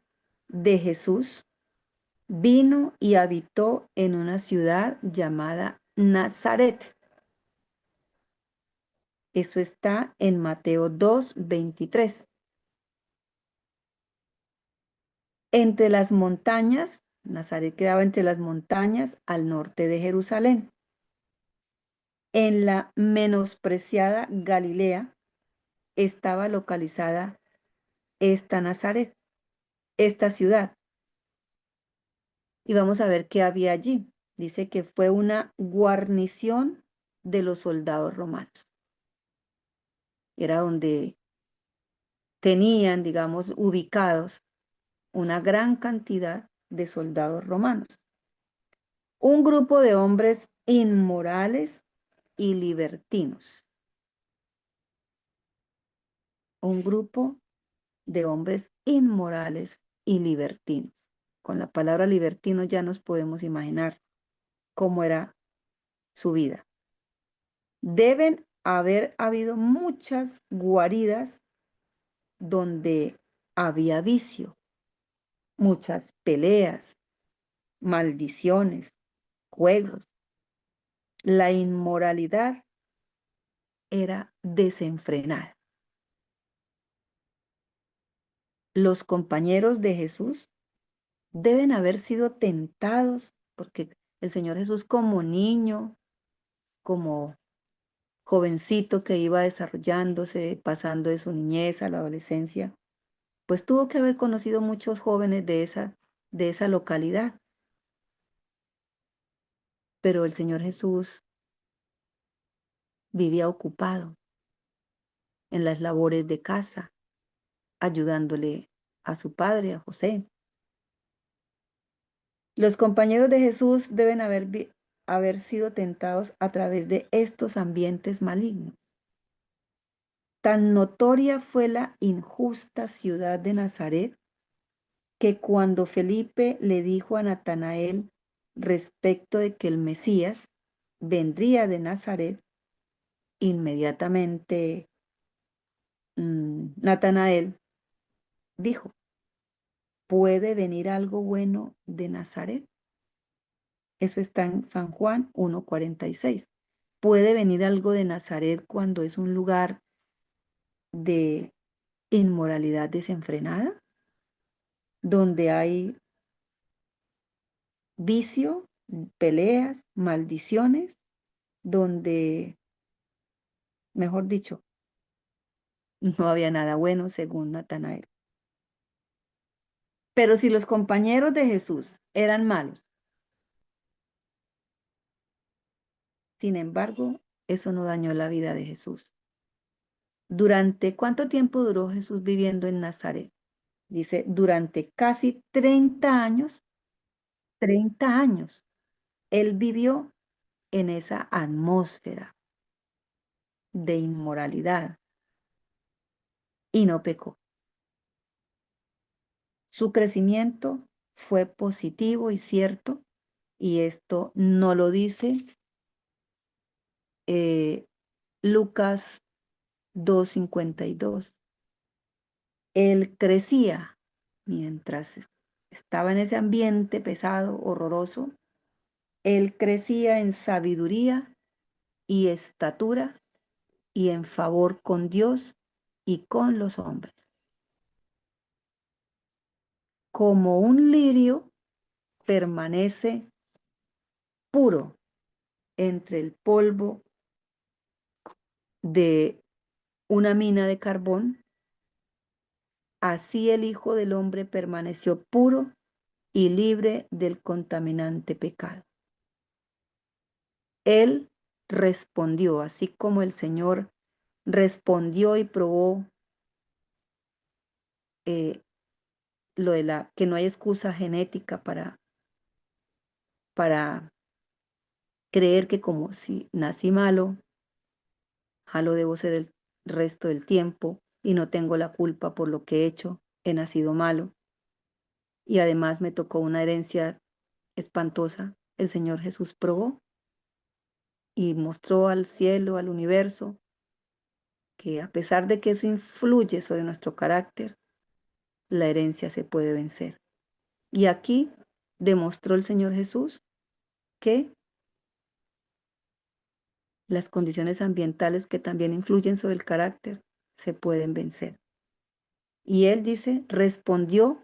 de Jesús vino y habitó en una ciudad llamada Nazaret. Eso está en Mateo 2:23. Entre las montañas, Nazaret quedaba entre las montañas al norte de Jerusalén. En la menospreciada Galilea estaba localizada esta Nazaret, esta ciudad. Y vamos a ver qué había allí. Dice que fue una guarnición de los soldados romanos. Era donde tenían, digamos, ubicados una gran cantidad de soldados romanos. Un grupo de hombres inmorales y libertinos. Un grupo de hombres inmorales y libertinos. Con la palabra libertino ya nos podemos imaginar cómo era su vida. Deben haber habido muchas guaridas donde había vicio, muchas peleas, maldiciones, juegos. La inmoralidad era desenfrenada. Los compañeros de Jesús deben haber sido tentados, porque el Señor Jesús como niño, como jovencito que iba desarrollándose, pasando de su niñez a la adolescencia, pues tuvo que haber conocido muchos jóvenes de esa localidad. Pero el Señor Jesús vivía ocupado en las labores de casa, ayudándole a su padre, a José. Los compañeros de Jesús deben haber sido tentados a través de estos ambientes malignos. Tan notoria fue la injusta ciudad de Nazaret que cuando Felipe le dijo a Natanael respecto de que el Mesías vendría de Nazaret, inmediatamente Natanael dijo, ¿puede venir algo bueno de Nazaret? Eso está en San Juan 1:46. ¿Puede venir algo de Nazaret cuando es un lugar de inmoralidad desenfrenada? Donde hay vicio, peleas, maldiciones, donde, mejor dicho, No había nada bueno según Natanael. Pero si los compañeros de Jesús eran malos, sin embargo, eso no dañó la vida de Jesús. ¿Durante cuánto tiempo duró Jesús viviendo en Nazaret? Dice, durante casi 30 años, 30 años, él vivió en esa atmósfera de inmoralidad y no pecó. Su crecimiento fue positivo y cierto, y esto no lo dice Lucas 2:52. Él crecía mientras estaba en ese ambiente pesado, horroroso. Él crecía en sabiduría y estatura y en favor con Dios y con los hombres. Como un lirio permanece puro entre el polvo de una mina de carbón, así el Hijo del Hombre permaneció puro y libre del contaminante pecado. Él respondió, así como el Señor respondió y probó lo de que no hay excusa genética para creer que como si nací malo, malo debo ser el resto del tiempo y no tengo la culpa por lo que he hecho, he nacido malo y además me tocó una herencia espantosa. El Señor Jesús probó y mostró al cielo, al universo, que a pesar de que eso influye sobre nuestro carácter, la herencia se puede vencer. Y aquí demostró el Señor Jesús que las condiciones ambientales que también influyen sobre el carácter se pueden vencer. Y él dice, respondió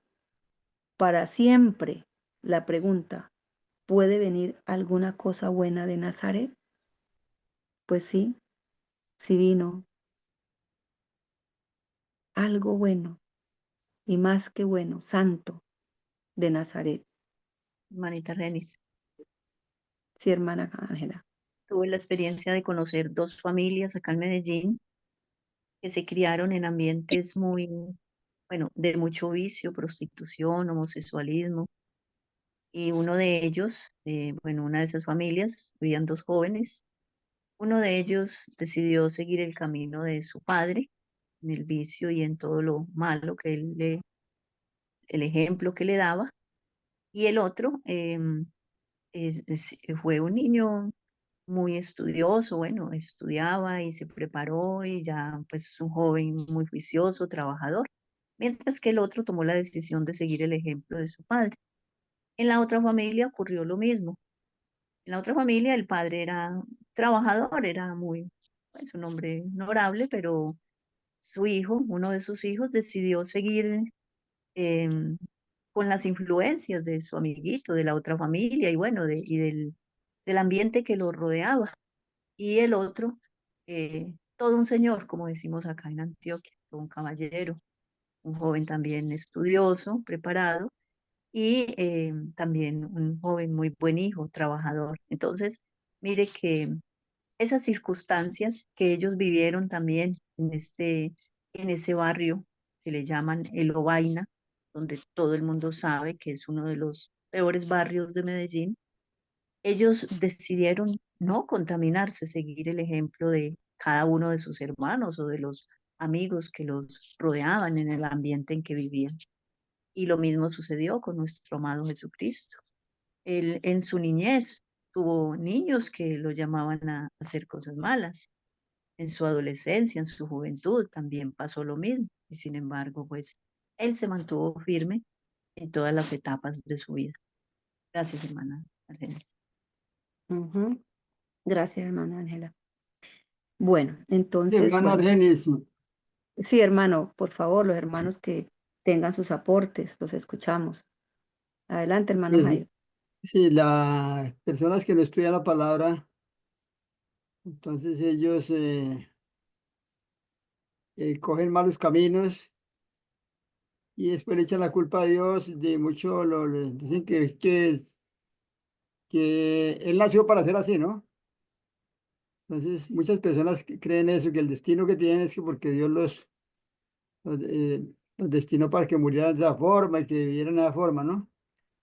para siempre la pregunta, ¿puede venir alguna cosa buena de Nazaret? Pues sí, sí vino algo bueno y más que bueno, santo de Nazaret. Hermanita Renis, Sí, hermana Ángela. tuve la experiencia de conocer dos familias acá en Medellín que se criaron en ambientes muy, bueno, de mucho vicio, prostitución, homosexualismo. Y uno de ellos, bueno, una de esas familias, vivían dos jóvenes. Uno de ellos decidió seguir el camino de su padre en el vicio y en todo lo malo que el ejemplo que le daba. Y el otro fue un niño muy estudioso, bueno, estudiaba y se preparó y ya pues es un joven muy juicioso, trabajador, mientras que el otro tomó la decisión de seguir el ejemplo de su padre. En la otra familia ocurrió lo mismo. En la otra familia el padre era trabajador, era muy, pues un hombre honorable, pero su hijo, uno de sus hijos, decidió seguir em, con las influencias de su amiguito, de la otra familia y bueno, del ambiente que lo rodeaba. Y el otro, todo un señor, como decimos acá en Antioquia, todo un caballero, un joven también estudioso, preparado y también un joven muy buen hijo, trabajador. Entonces, mire que esas circunstancias que ellos vivieron también en ese barrio que le llaman El Ovaina, donde todo el mundo sabe que es uno de los peores barrios de Medellín, ellos decidieron no contaminarse, seguir el ejemplo de cada uno de sus hermanos o de los amigos que los rodeaban en el ambiente en que vivían. Y lo mismo sucedió con nuestro amado Jesucristo. Él en su niñez tuvo niños que lo llamaban a hacer cosas malas. En su adolescencia, en su juventud, también pasó lo mismo. Y sin embargo, pues, él se mantuvo firme en todas las etapas de su vida. Gracias, hermana Argelia. Ujú. Gracias, hermana Ángela. Bueno, Sí, entonces, hermana bueno, Argenis, sí, hermano, por favor, los hermanos que tengan sus aportes, los escuchamos. Adelante, hermano pues, Jairo. sí, las personas que no estudian la palabra, entonces ellos cogen malos caminos y después le echan la culpa a Dios. De mucho dicen que él nació para ser así, ¿no? Entonces, muchas personas creen eso, que el destino que tienen es que porque Dios los destinó para que murieran de esa forma y que vivieran de esa forma, ¿no?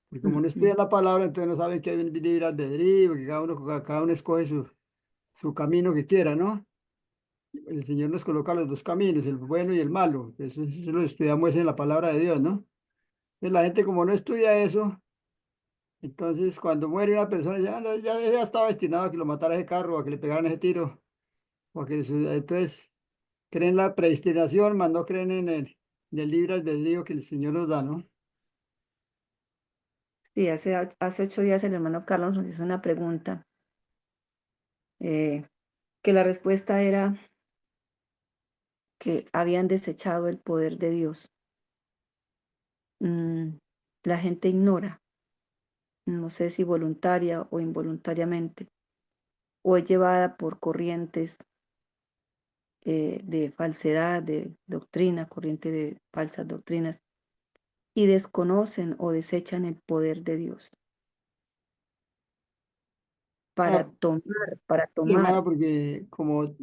Porque como no Ujú. estudian la palabra, entonces no saben que hay un libre albedrío, que cada uno escoge su camino que quiera, ¿no? El Señor nos coloca los dos caminos, el bueno y el malo. Eso lo estudiamos en la palabra de Dios, ¿no? Entonces, la gente como no estudia eso, entonces cuando muere una persona, ya estaba destinado a que lo matara ese carro, a que le pegaran ese tiro, entonces creen la predestinación, más no creen en el libre albedrío que el Señor nos da, ¿no? Sí, hace 8 días el hermano Carlos nos hizo una pregunta, eh, que la respuesta era que habían desechado el poder de Dios. Mm, la gente ignora, no sé si voluntaria o involuntariamente, o es llevada por corrientes de falsedad, de doctrina, corriente de falsas doctrinas, y desconocen o desechan el poder de Dios para Ah, tomar, para sí, hermana, tomar. porque como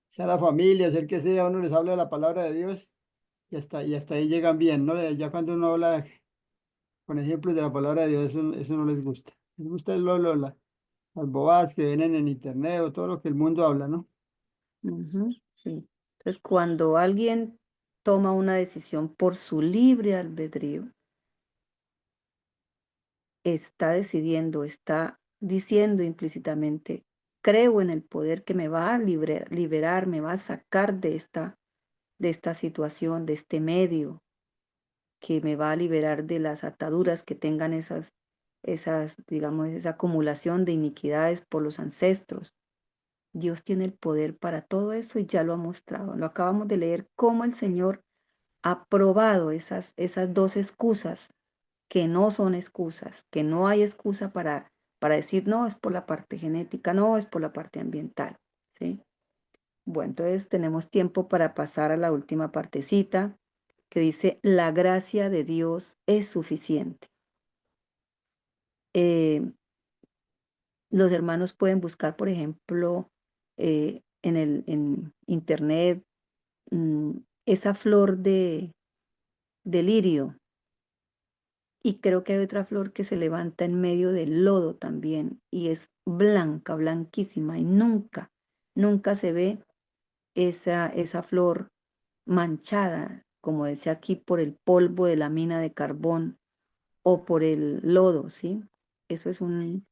sea la familia, sea el que sea, uno les habla de la palabra de Dios y hasta ahí llegan bien, ¿no? Ya cuando uno habla con ejemplos de la palabra de Dios, eso no les gusta. Les gusta las bobadas que vienen en internet o todo lo que el mundo habla, ¿no? Ujú, sí. Entonces, cuando alguien toma una decisión por su libre albedrío, está decidiendo, está diciendo implícitamente, creo en el poder que me va a liberar, me va a sacar de esta situación, de este medio, que me va a liberar de las ataduras que tengan digamos, esa acumulación de iniquidades por los ancestros. Dios tiene el poder para todo eso y ya lo ha mostrado. Lo acabamos de leer cómo el Señor ha probado esas dos excusas que no son excusas, que no hay excusa para decir, no, es por la parte genética, no, es por la parte ambiental, ¿sí? Bueno, entonces tenemos tiempo para pasar a la última partecita que dice, la gracia de Dios es suficiente. Eh, los hermanos pueden buscar, por ejemplo, en internet, mm, esa flor de lirio. Y creo que hay otra flor que se levanta en medio del lodo también y es blanca, blanquísima y nunca se ve esa flor manchada, como decía aquí, por el polvo de la mina de carbón o por el lodo, ¿sí? Eso es un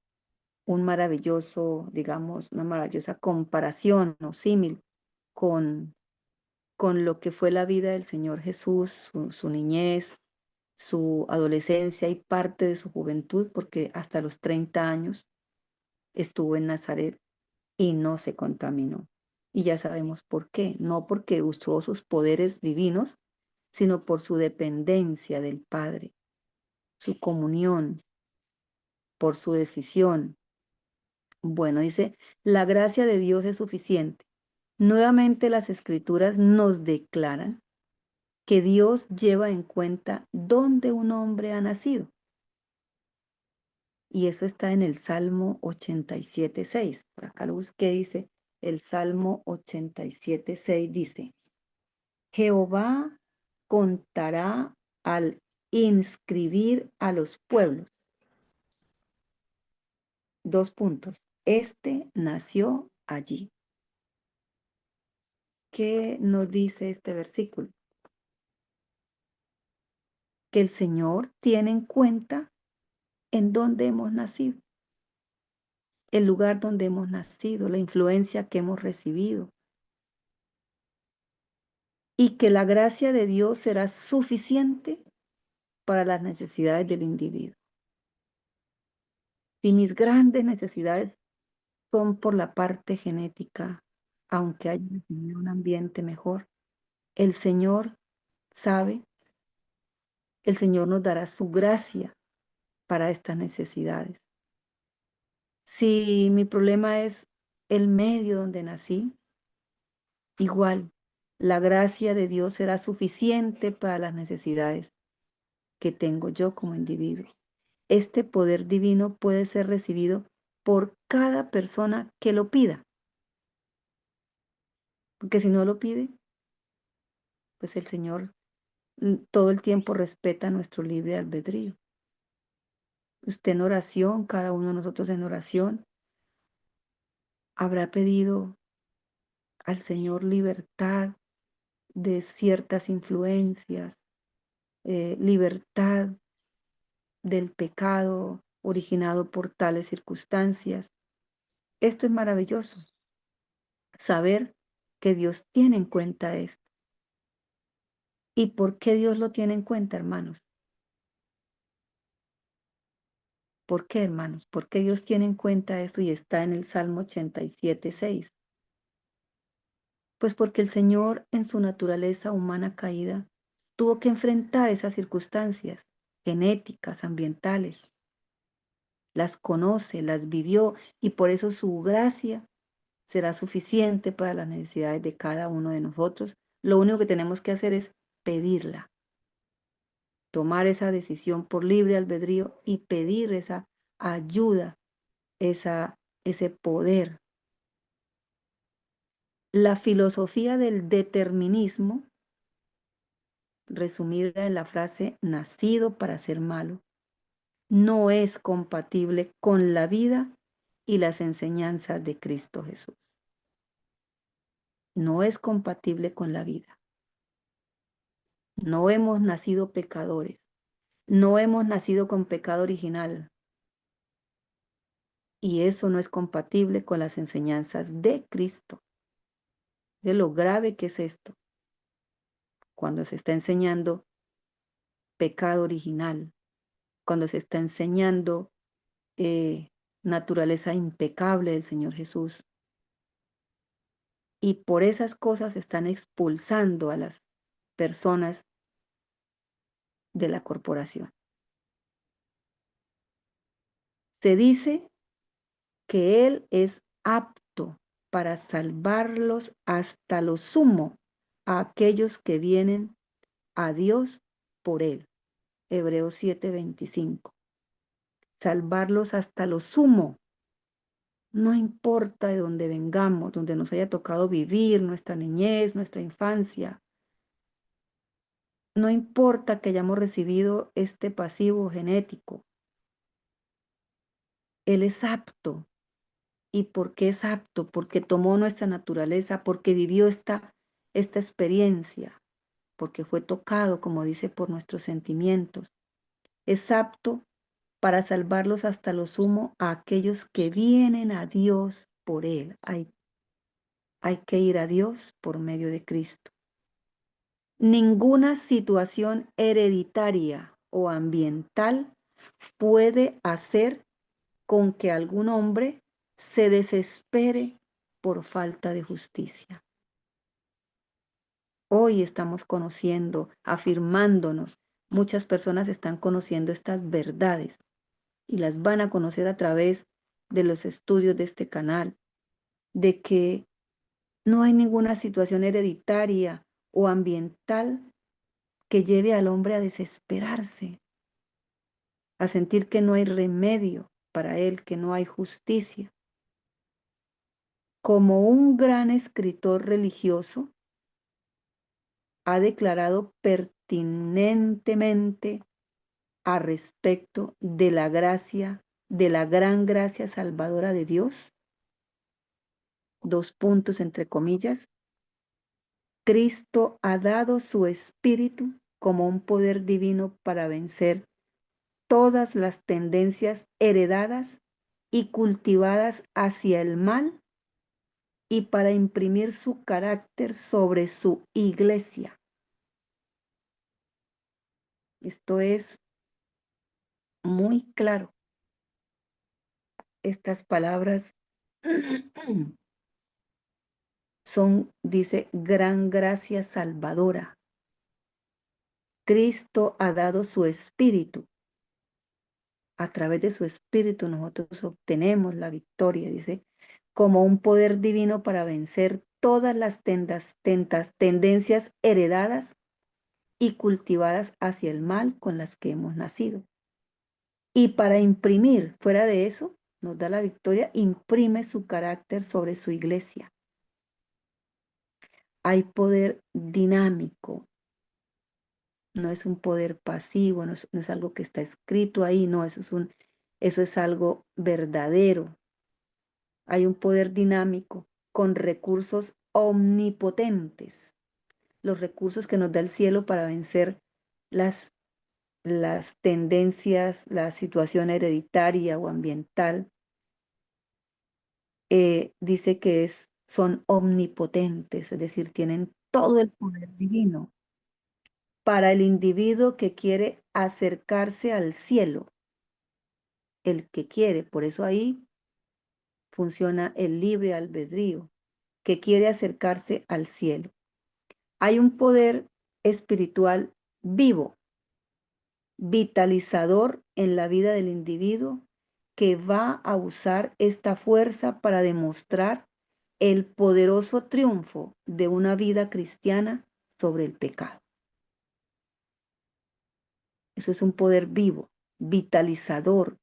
maravilloso, digamos, una maravillosa comparación o símil con, con lo que fue la vida del Señor Jesús, su niñez, su adolescencia y parte de su juventud, porque hasta los 30 años estuvo en Nazaret y no se contaminó. Y ya sabemos por qué, no porque usó sus poderes divinos, sino por su dependencia del Padre, su comunión, por su decisión. Bueno, dice, la gracia de Dios es suficiente. Nuevamente las escrituras nos declaran que Dios lleva en cuenta dónde un hombre ha nacido. Y eso está en el Salmo 87:6. Por acá lo busqué, dice, el Salmo 87:6 dice, Jehová contará al inscribir a los pueblos. 2 puntos. Este nació allí. ¿Qué nos dice este versículo? Que el Señor tiene en cuenta en dónde hemos nacido, el lugar donde hemos nacido, la influencia que hemos recibido, y que la gracia de Dios será suficiente para las necesidades del individuo. Si mis grandes necesidades son por la parte genética, aunque haya recibido un ambiente mejor, el Señor sabe, el Señor nos dará su gracia para estas necesidades. Si mi problema es el medio donde nací, igual La gracia de Dios será suficiente para las necesidades que tengo yo como individuo. Este poder divino puede ser recibido por cada persona que lo pida. Porque si no lo pide, pues el Señor todo el tiempo respeta nuestro libre albedrío. Usted en oración, cada uno de nosotros en oración, habrá pedido al Señor libertad de ciertas influencias, libertad del pecado originado por tales circunstancias. Esto es maravilloso, saber que Dios tiene en cuenta esto. ¿Y por qué Dios lo tiene en cuenta, hermanos? ¿Por qué, hermanos? ¿Por qué Dios tiene en cuenta esto y está en el Salmo 87:6? Pues porque el Señor, en su naturaleza humana caída, tuvo que enfrentar esas circunstancias genéticas, ambientales. Las conoce, las vivió y por eso su gracia será suficiente para las necesidades de cada uno de nosotros. Lo único que tenemos que hacer es pedirla, tomar esa decisión por libre albedrío y pedir esa ayuda, ese poder. La filosofía del determinismo, resumida en la frase nacido para ser malo, no es compatible con la vida y las enseñanzas de Cristo Jesús. No es compatible con la vida. No hemos nacido pecadores. No hemos nacido con pecado original. Y eso no es compatible con las enseñanzas de Cristo. De lo grave que es esto, cuando se está enseñando pecado original, cuando se está enseñando naturaleza impecable del Señor Jesús. Y por esas cosas están expulsando a las personas de la corporación. Se dice que Él es apto para salvarlos hasta lo sumo a aquellos que vienen a Dios por Él. Hebreos 7:25. Salvarlos hasta lo sumo. No importa de dónde vengamos, donde nos haya tocado vivir nuestra niñez, nuestra infancia. No importa que hayamos recibido este pasivo genético. Él es apto. ¿Y por qué es apto? Porque tomó nuestra naturaleza, porque vivió esta experiencia, porque fue tocado, como dice, por nuestros sentimientos. Es apto para salvarlos hasta lo sumo a aquellos que vienen a Dios por Él. Hay que ir a Dios por medio de Cristo. Ninguna situación hereditaria o ambiental puede hacer con que algún hombre se desespere por falta de justicia. Hoy estamos conociendo, afirmándonos, muchas personas están conociendo estas verdades y las van a conocer a través de los estudios de este canal, de que no hay ninguna situación hereditaria o ambiental que lleve al hombre a desesperarse, a sentir que no hay remedio para él, que no hay justicia. Como un gran escritor religioso ha declarado pertinentemente a respecto de la gracia, de la gran gracia salvadora de Dios, dos puntos entre comillas, Cristo ha dado su espíritu como un poder divino para vencer todas las tendencias heredadas y cultivadas hacia el mal y para imprimir su carácter sobre su iglesia. Esto es muy claro. Estas palabras son, dice, gran gracia salvadora. Cristo ha dado su espíritu. A través de su espíritu nosotros obtenemos la victoria, dice, como un poder divino para vencer todas las tendencias heredadas y cultivadas hacia el mal con las que hemos nacido. Y para imprimir, fuera de eso, nos da la victoria, imprime su carácter sobre su iglesia. Hay poder dinámico, no es un poder pasivo, no es algo que está escrito ahí, no, eso es algo verdadero. Hay un poder dinámico con recursos omnipotentes, los recursos que nos da el cielo para vencer las tendencias, la situación hereditaria o ambiental. Dice que son omnipotentes, es decir, tienen todo el poder divino para el individuo que quiere acercarse al cielo, el que quiere, por eso ahí funciona el libre albedrío, que quiere acercarse al cielo. Hay un poder espiritual vivo, vitalizador en la vida del individuo, que va a usar esta fuerza para demostrar el poderoso triunfo de una vida cristiana sobre el pecado. Eso es un poder vivo, vitalizador,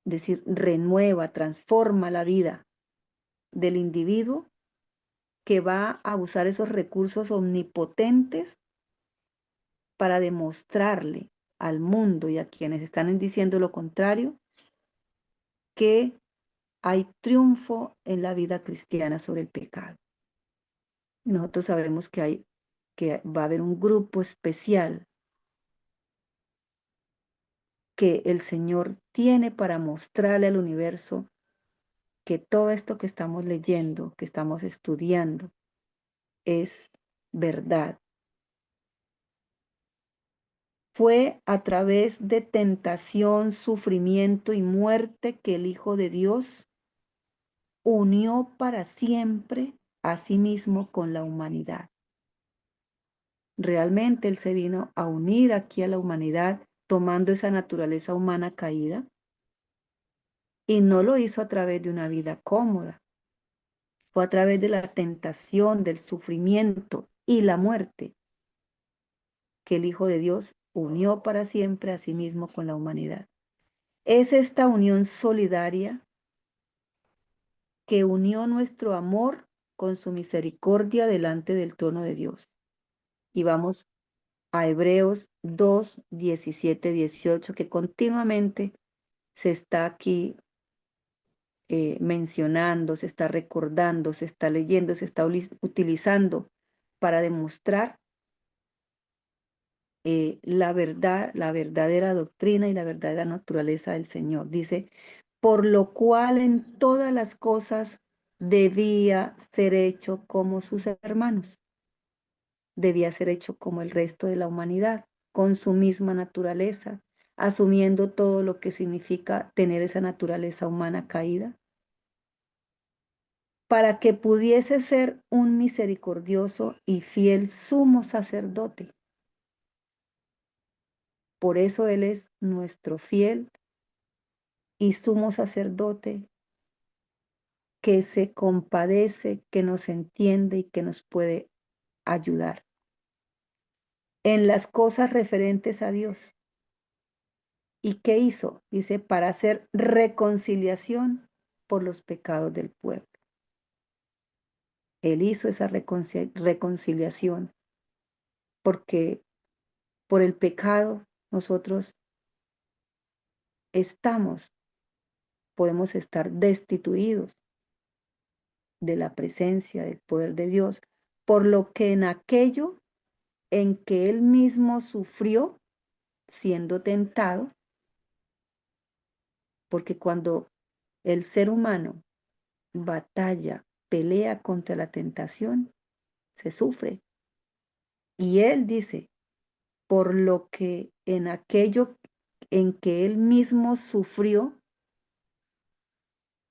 es decir, renueva, transforma la vida del individuo, que va a usar esos recursos omnipotentes para demostrarle al mundo y a quienes están diciendo lo contrario que hay triunfo en la vida cristiana sobre el pecado. Y nosotros sabemos que va a haber un grupo especial que el Señor tiene para mostrarle al universo que todo esto que estamos leyendo, que estamos estudiando, es verdad. Fue a través de tentación, sufrimiento y muerte que el Hijo de Dios unió para siempre a sí mismo con la humanidad. Realmente Él se vino a unir aquí a la humanidad tomando esa naturaleza humana caída, y no lo hizo a través de una vida cómoda. Fue a través de la tentación, del sufrimiento y la muerte que el Hijo de Dios unió para siempre a sí mismo con la humanidad. Es esta unión solidaria que unió nuestro amor con su misericordia delante del trono de Dios. Y vamos a Hebreos 2, 17, 18, que continuamente se está aquí mencionando, se está recordando, se está leyendo, se está utilizando para demostrar la verdad, la verdadera doctrina y la verdadera naturaleza del Señor. Dice, por lo cual en todas las cosas debía ser hecho como sus hermanos, debía ser hecho como el resto de la humanidad, con su misma naturaleza, asumiendo todo lo que significa tener esa naturaleza humana caída, para que pudiese ser un misericordioso y fiel sumo sacerdote. Por eso Él es nuestro fiel y sumo sacerdote, que se compadece, que nos entiende y que nos puede ayudar en las cosas referentes a Dios. ¿Y qué hizo? Dice, para hacer reconciliación por los pecados del pueblo. Él hizo esa reconciliación porque por el pecado nosotros podemos estar destituidos de la presencia, del poder de Dios, por lo que en aquello en que Él mismo sufrió siendo tentado, porque cuando el ser humano batalla, pelea contra la tentación, se sufre. Y Él dice, por lo que en aquello en que Él mismo sufrió,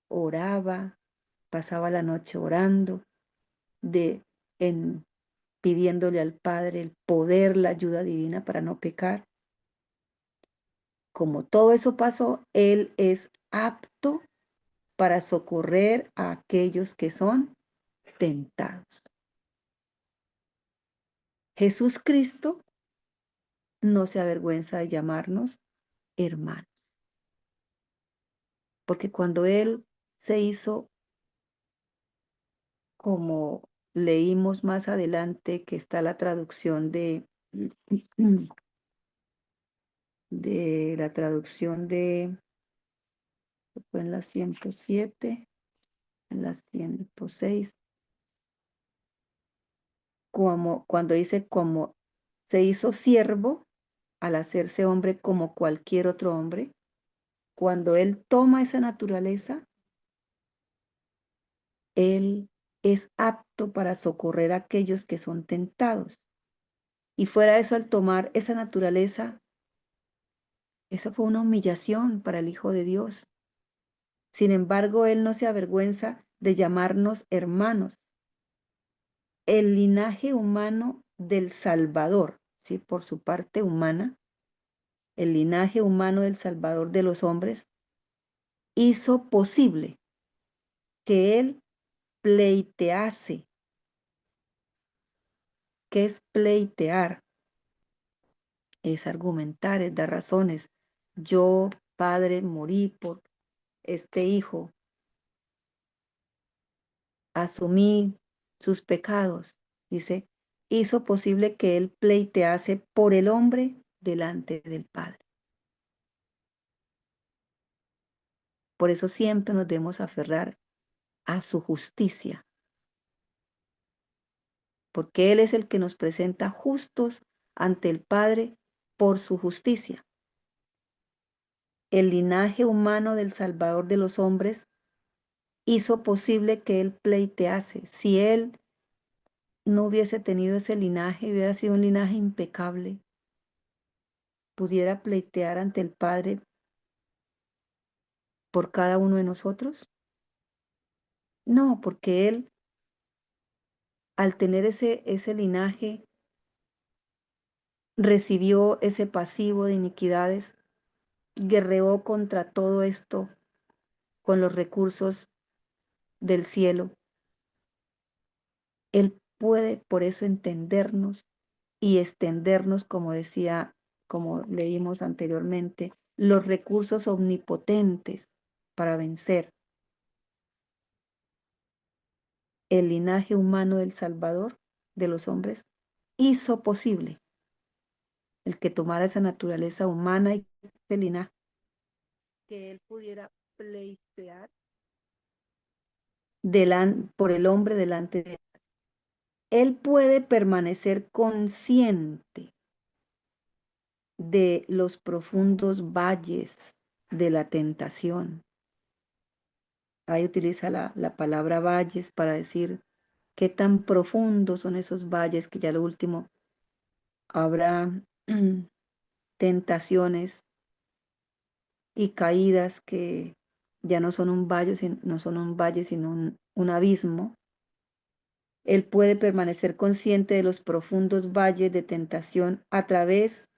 oraba, pasaba la noche orando, pidiéndole al Padre el poder, la ayuda divina para no pecar. Como todo eso pasó, Él es apto para socorrer a aquellos que son tentados. Jesús Cristo no se avergüenza de llamarnos hermanos, porque cuando Él se hizo, como leímos más adelante, que está la traducción de la traducción fue en la 107, en la 106, como cuando dice como se hizo siervo al hacerse hombre como cualquier otro hombre, cuando Él toma esa naturaleza, Él es apto para socorrer a aquellos que son tentados. Y fuera de eso, al tomar esa naturaleza, eso fue una humillación para el Hijo de Dios. Sin embargo, Él no se avergüenza de llamarnos hermanos. El linaje humano del Salvador, ¿sí? Por su parte humana, el linaje humano del Salvador de los hombres, hizo posible que Él pleitease. ¿Qué es pleitear? Es argumentar, es dar razones. Yo, Padre, morí por este hijo, asumí sus pecados, dice, hizo posible que Él pleitease por el hombre delante del Padre. Por eso siempre nos debemos aferrar a su justicia, porque Él es el que nos presenta justos ante el Padre por su justicia. El linaje humano del Salvador de los hombres hizo posible que Él pleitease. Si Él no hubiese tenido ese linaje, hubiera sido un linaje impecable, pudiera pleitear ante el Padre por cada uno de nosotros. No, porque Él, al tener ese linaje, recibió ese pasivo de iniquidades, guerreó contra todo esto con los recursos del cielo. Él puede por eso entendernos y extendernos, como decía, como leímos anteriormente, los recursos omnipotentes para vencer. El linaje humano del Salvador de los hombres hizo posible el que tomara esa naturaleza humana y ese linaje, que Él pudiera pleitear por el hombre delante de Él. Él puede permanecer consciente de los profundos valles de la tentación. Ahí utiliza la palabra valles para decir qué tan profundos son esos valles, que ya lo último habrá tentaciones y caídas que ya no son un valle, no son un valle, sino un abismo. Él puede permanecer consciente de los profundos valles de tentación a través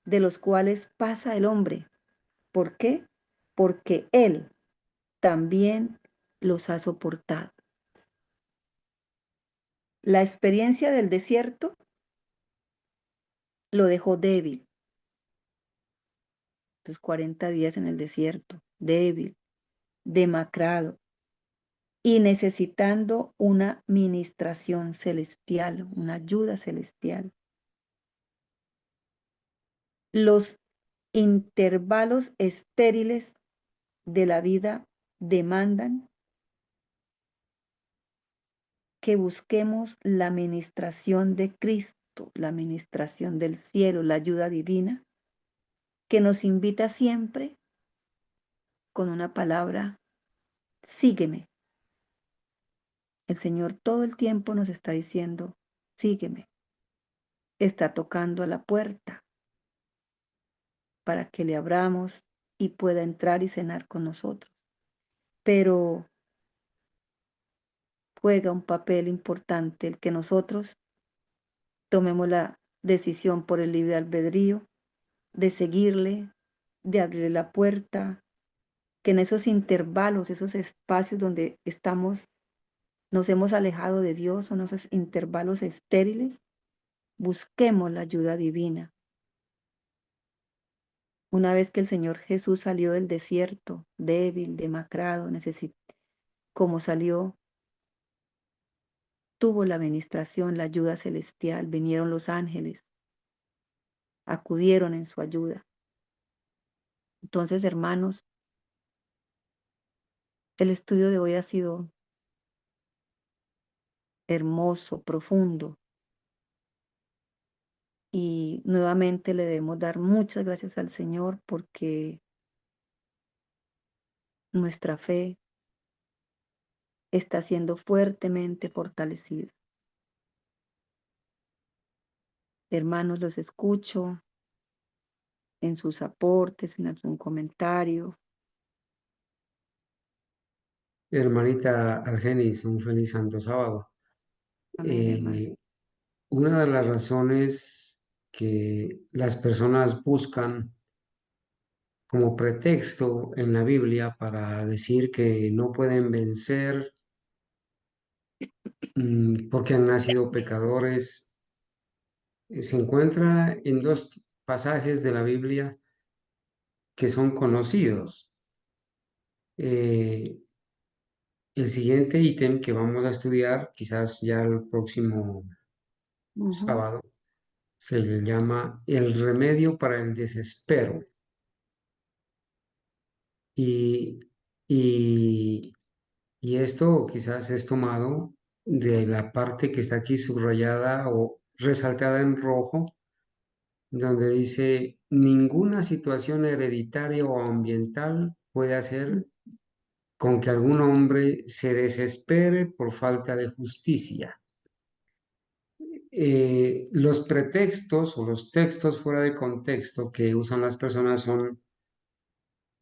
de los cuales pasa el hombre. ¿Por qué? Porque Él también los ha soportado. La experiencia del desierto lo dejó débil. Los 40 días en el desierto, débil, demacrado y necesitando una ministración celestial, una ayuda celestial. Los intervalos estériles de la vida demandan que busquemos la ministración de Cristo, la ministración del cielo, la ayuda divina, que nos invita siempre con una palabra: sígueme. El Señor todo el tiempo nos está diciendo: sígueme. Está tocando a la puerta para que le abramos y pueda entrar y cenar con nosotros. Pero juega un papel importante el que nosotros tomemos la decisión por el libre albedrío de seguirle, de abrirle la puerta, que en esos intervalos, esos espacios donde estamos nos hemos alejado de Dios, son esos intervalos estériles, busquemos la ayuda divina. Una vez que el Señor Jesús salió del desierto, débil, demacrado, como salió, tuvo la administración, la ayuda celestial, vinieron los ángeles, acudieron en su ayuda. Entonces, hermanos, el estudio de hoy ha sido hermoso, profundo, y nuevamente le debemos dar muchas gracias al Señor porque nuestra fe está siendo fuertemente fortalecida. Hermanos, los escucho en sus aportes, en algún comentario. Hermanita Argenis, un feliz Santo Sábado. Amén, hermano. Una de las razones que las personas buscan como pretexto en la Biblia para decir que no pueden vencer porque han nacido pecadores, se encuentra en dos pasajes de la Biblia que son conocidos. El siguiente ítem que vamos a estudiar, quizás ya el próximo Ujú, sábado, se le llama el remedio para el desespero. Y, y, y esto quizás es tomado de la parte que está aquí subrayada o resaltada en rojo, donde dice, ninguna situación hereditaria o ambiental puede hacer con que algún hombre se desespere por falta de justicia. Los pretextos o los textos fuera de contexto que usan las personas son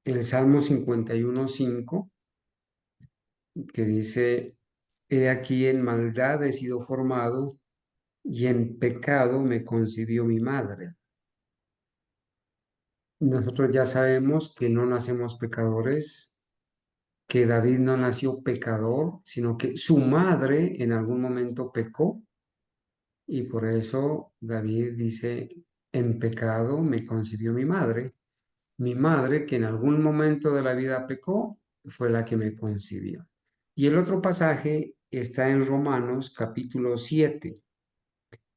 el Salmo 51:5, que dice, he aquí en maldad he sido formado y en pecado me concibió mi madre. Nosotros ya sabemos que no nacemos pecadores, que David no nació pecador, sino que su madre en algún momento pecó y por eso David dice, en pecado me concibió mi madre. Mi madre, que en algún momento de la vida pecó, fue la que me concibió. Y el otro pasaje está en Romanos capítulo 7.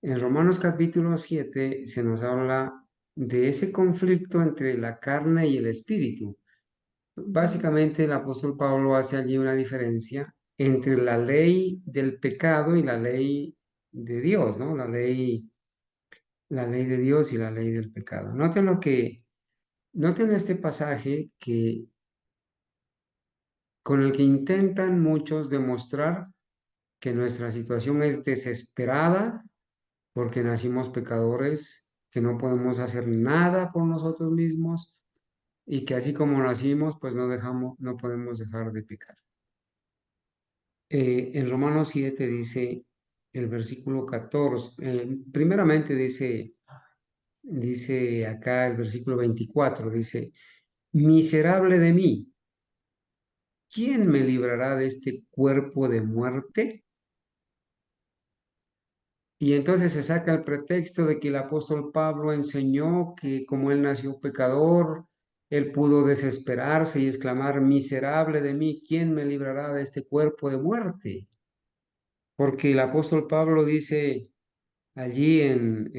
En Romanos capítulo 7 se nos habla de ese conflicto entre la carne y el espíritu. ujú, Básicamente el apóstol Pablo hace allí una diferencia entre la ley del pecado y la ley de Dios, ¿no? La ley de Dios y la ley del pecado. Noten este pasaje que con el que intentan muchos demostrar que nuestra situación es desesperada porque nacimos pecadores, que no podemos hacer nada por nosotros mismos y que así como nacimos, pues no podemos dejar de pecar. En Romanos 7 dice el versículo 14, primeramente dice acá el versículo 24, dice, miserable de mí, ¿quién me librará de este cuerpo de muerte? Y entonces se saca el pretexto de que el apóstol Pablo enseñó que como él nació pecador, él pudo desesperarse y exclamar, miserable de mí, ¿quién me librará de este cuerpo de muerte? Porque el apóstol Pablo dice allí en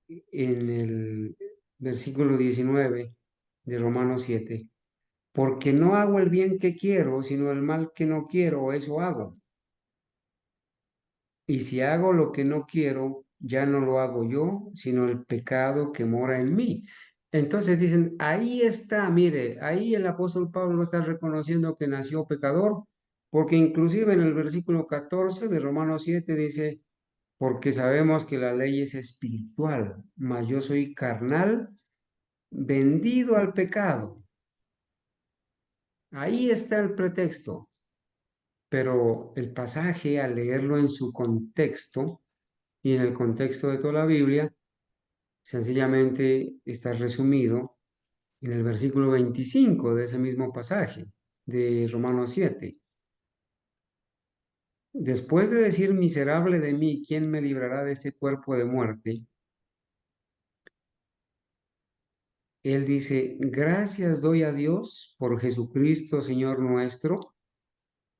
el versículo 19 de Romanos 7, porque no hago el bien que quiero, sino el mal que no quiero, eso hago. Y si hago lo que no quiero, ya no lo hago yo, sino el pecado que mora en mí. Entonces dicen, ahí está, mire, ahí el apóstol Pablo está reconociendo que nació pecador, porque inclusive en el versículo 14 de Romanos 7 dice, porque sabemos que la ley es espiritual, mas yo soy carnal, vendido al pecado. Ahí está el pretexto, pero el pasaje, al leerlo en su contexto y en el contexto de toda la Biblia, sencillamente está resumido en el versículo 25 de ese mismo pasaje de Romanos 7. después de decir miserable de mí, ¿quién me librará de este cuerpo de muerte? Él dice, gracias doy a Dios por Jesucristo, Señor nuestro.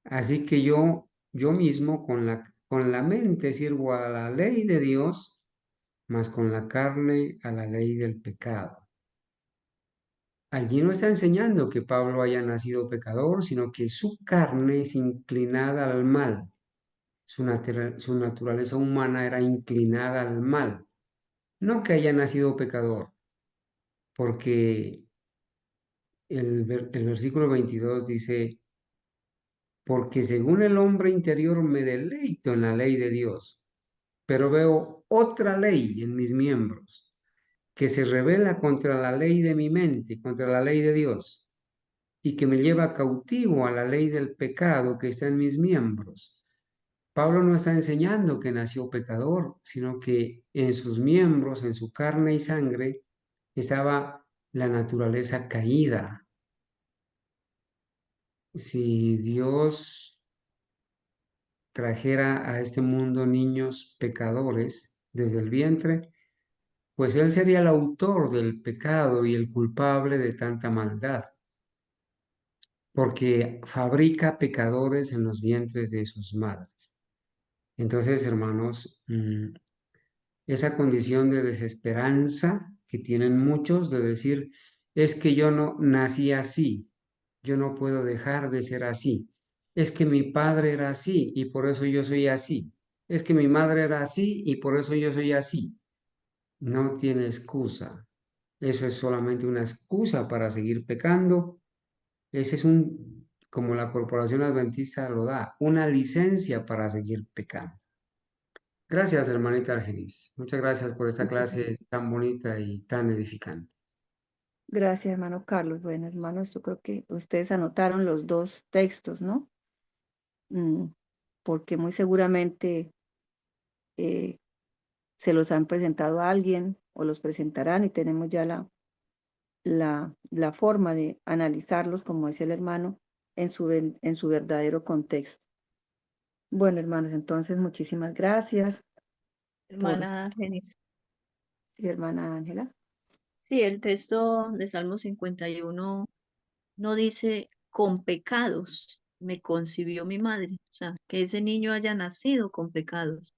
Así que yo mismo con la mente sirvo a la ley de Dios, mas con la carne a la ley del pecado. Allí no está enseñando que Pablo haya nacido pecador, sino que su carne es inclinada al mal. Su naturaleza humana era inclinada al mal. No que haya nacido pecador, porque el versículo 22 dice, porque según el hombre interior me deleito en la ley de Dios, pero veo otra ley en mis miembros, que se revela contra la ley de mi mente, contra la ley de Dios, y que me lleva cautivo a la ley del pecado que está en mis miembros. Pablo no está enseñando que nació pecador, sino que en sus miembros, en su carne y sangre, estaba la naturaleza caída. Si Dios trajera a este mundo niños pecadores desde el vientre, pues Él sería el autor del pecado y el culpable de tanta maldad, porque fabrica pecadores en los vientres de sus madres. Entonces, hermanos, esa condición de desesperanza que tienen muchos de decir, es que yo no nací así, yo no puedo dejar de ser así, es que mi padre era así y por eso yo soy así, es que mi madre era así y por eso yo soy así. No tiene excusa. Eso es solamente una excusa para seguir pecando. Ese es como la Corporación Adventista lo da, una licencia para seguir pecando. Gracias, hermanita Argenis. Muchas gracias por esta clase tan bonita y tan edificante. Gracias, hermano Carlos. Bueno, hermanos, yo creo que ustedes anotaron los dos textos, ¿no? Porque muy seguramente se los han presentado a alguien o los presentarán y tenemos ya la forma de analizarlos, como decía el hermano, en su verdadero contexto. Bueno, hermanos, entonces muchísimas gracias Hermana Genis. sí, hermana Ángela. Sí, el texto de Salmo 51 no dice con pecados me concibió mi madre, o sea, que ese niño haya nacido con pecados,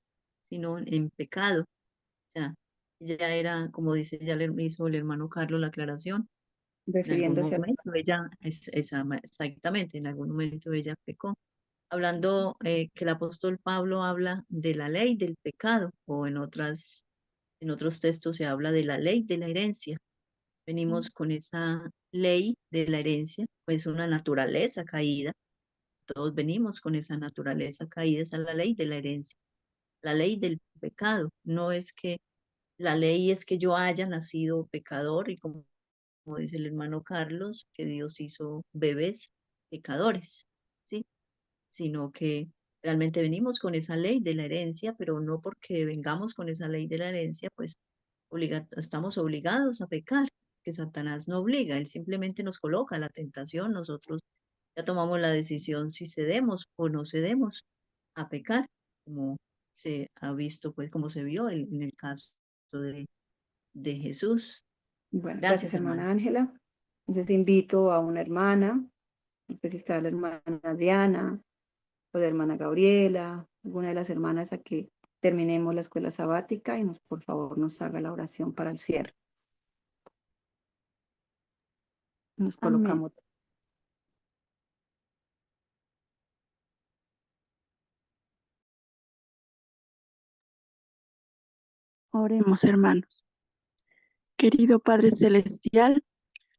sino en pecado. O sea, ya era, como dice, ya le hizo el hermano Carlos la aclaración. En algún Refiriéndose a... momento ella, exactamente, en algún momento ella pecó. Hablando que el apóstol Pablo habla de la ley del pecado, o en otros textos se habla de la ley de la herencia. Venimos con esa ley de la herencia, pues una naturaleza caída. Todos venimos con esa naturaleza caída, esa es la ley de la herencia. La ley del pecado, no es que la ley es que yo haya nacido pecador y como dice el hermano Carlos, que Dios hizo bebés pecadores, ¿sí? Sino que realmente venimos con esa ley de la herencia, pero no porque vengamos con esa ley de la herencia, pues estamos obligados a pecar, que Satanás no obliga, él simplemente nos coloca la tentación, nosotros ya tomamos la decisión si cedemos o no cedemos a pecar, como se ha visto, pues como se vio en el caso de Jesús. Bueno, gracias, Gracias, hermano. hermana Ángela. Entonces invito a una hermana, no sé si está la hermana Diana o la hermana Gabriela, alguna de las hermanas a que terminemos la escuela sabática y por favor nos haga la oración para el cierre. Nos Amén. colocamos. Oremos, hermanos. Querido Padre Celestial,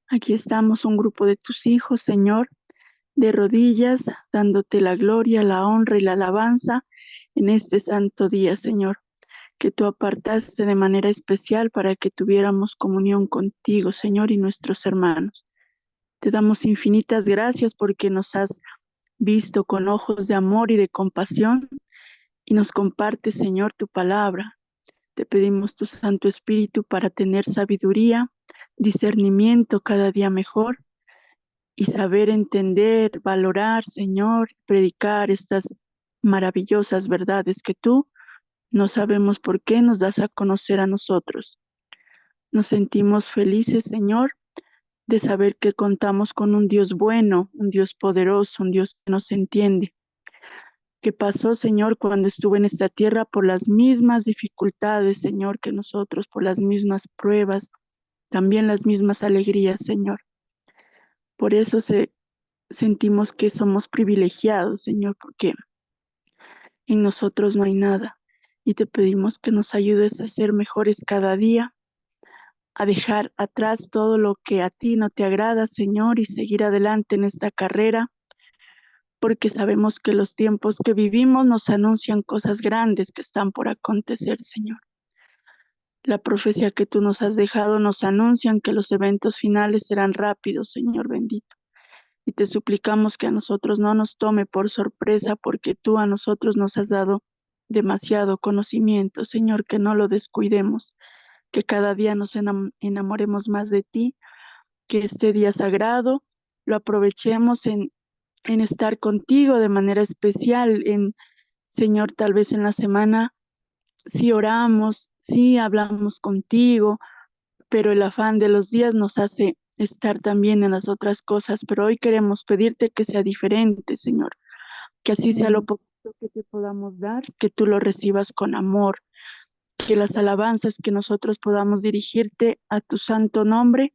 aquí estamos un grupo de tus hijos, Señor, de rodillas, dándote la gloria, la honra y la alabanza en este santo día, Señor, que tú apartaste de manera especial para que tuviéramos comunión contigo, Señor, y nuestros hermanos. Te damos infinitas gracias porque nos has visto con ojos de amor y de compasión y nos compartes, Señor, tu palabra. Te pedimos tu Santo Espíritu para tener sabiduría, discernimiento cada día mejor y saber entender, valorar, Señor, predicar estas maravillosas verdades que tú, no sabemos por qué, nos das a conocer a nosotros. Nos sentimos felices, Señor, de saber que contamos con un Dios bueno, un Dios poderoso, un Dios que nos entiende, que pasó, Señor, cuando estuvo en esta tierra por las mismas dificultades, Señor, que nosotros, por las mismas pruebas, también las mismas alegrías, Señor. Por eso sentimos que somos privilegiados, Señor, porque en nosotros no hay nada. Y te pedimos que nos ayudes a ser mejores cada día, a dejar atrás todo lo que a ti no te agrada, Señor, y seguir adelante en esta carrera, porque sabemos que los tiempos que vivimos nos anuncian cosas grandes que están por acontecer, Señor. La profecía que tú nos has dejado nos anuncian que los eventos finales serán rápidos, Señor bendito. Y te suplicamos que a nosotros no nos tome por sorpresa, porque tú a nosotros nos has dado demasiado conocimiento, Señor, que no lo descuidemos, que cada día nos enamoremos más de ti, que este día sagrado lo aprovechemos en estar contigo de manera especial, Señor, tal vez en la semana sí oramos, sí hablamos contigo, pero el afán de los días nos hace estar también en las otras cosas, pero hoy queremos pedirte que sea diferente, Señor, que así sea lo poquito que te podamos dar, que tú lo recibas con amor, que las alabanzas que nosotros podamos dirigirte a tu santo nombre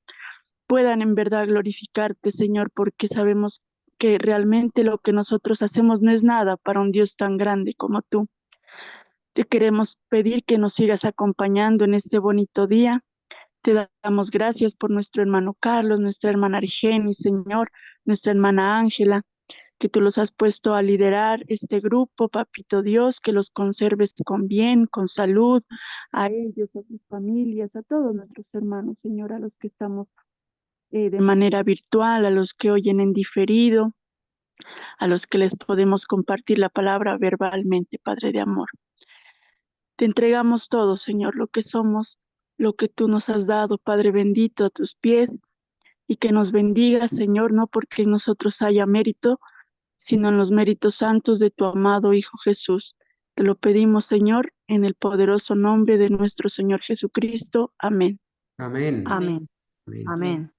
puedan en verdad glorificarte, Señor, porque sabemos que realmente lo que nosotros hacemos no es nada para un Dios tan grande como tú. Te queremos pedir que nos sigas acompañando en este bonito día. Te damos gracias por nuestro hermano Carlos, nuestra hermana Argenis, Señor, nuestra hermana Ángela, que tú los has puesto a liderar este grupo, Papito Dios, que los conserves con bien, con salud, a ellos, a sus familias, a todos nuestros hermanos, Señor, a los que estamos de manera virtual, a los que oyen en diferido, a los que les podemos compartir la palabra verbalmente, Padre de amor. Te entregamos todo, Señor, lo que somos, lo que tú nos has dado, Padre bendito, a tus pies, y que nos bendigas, Señor, no porque en nosotros haya mérito, sino en los méritos santos de tu amado Hijo Jesús. Te lo pedimos, Señor, en el poderoso nombre de nuestro Señor Jesucristo. Amén. Amén. Amén. Amén. Amén.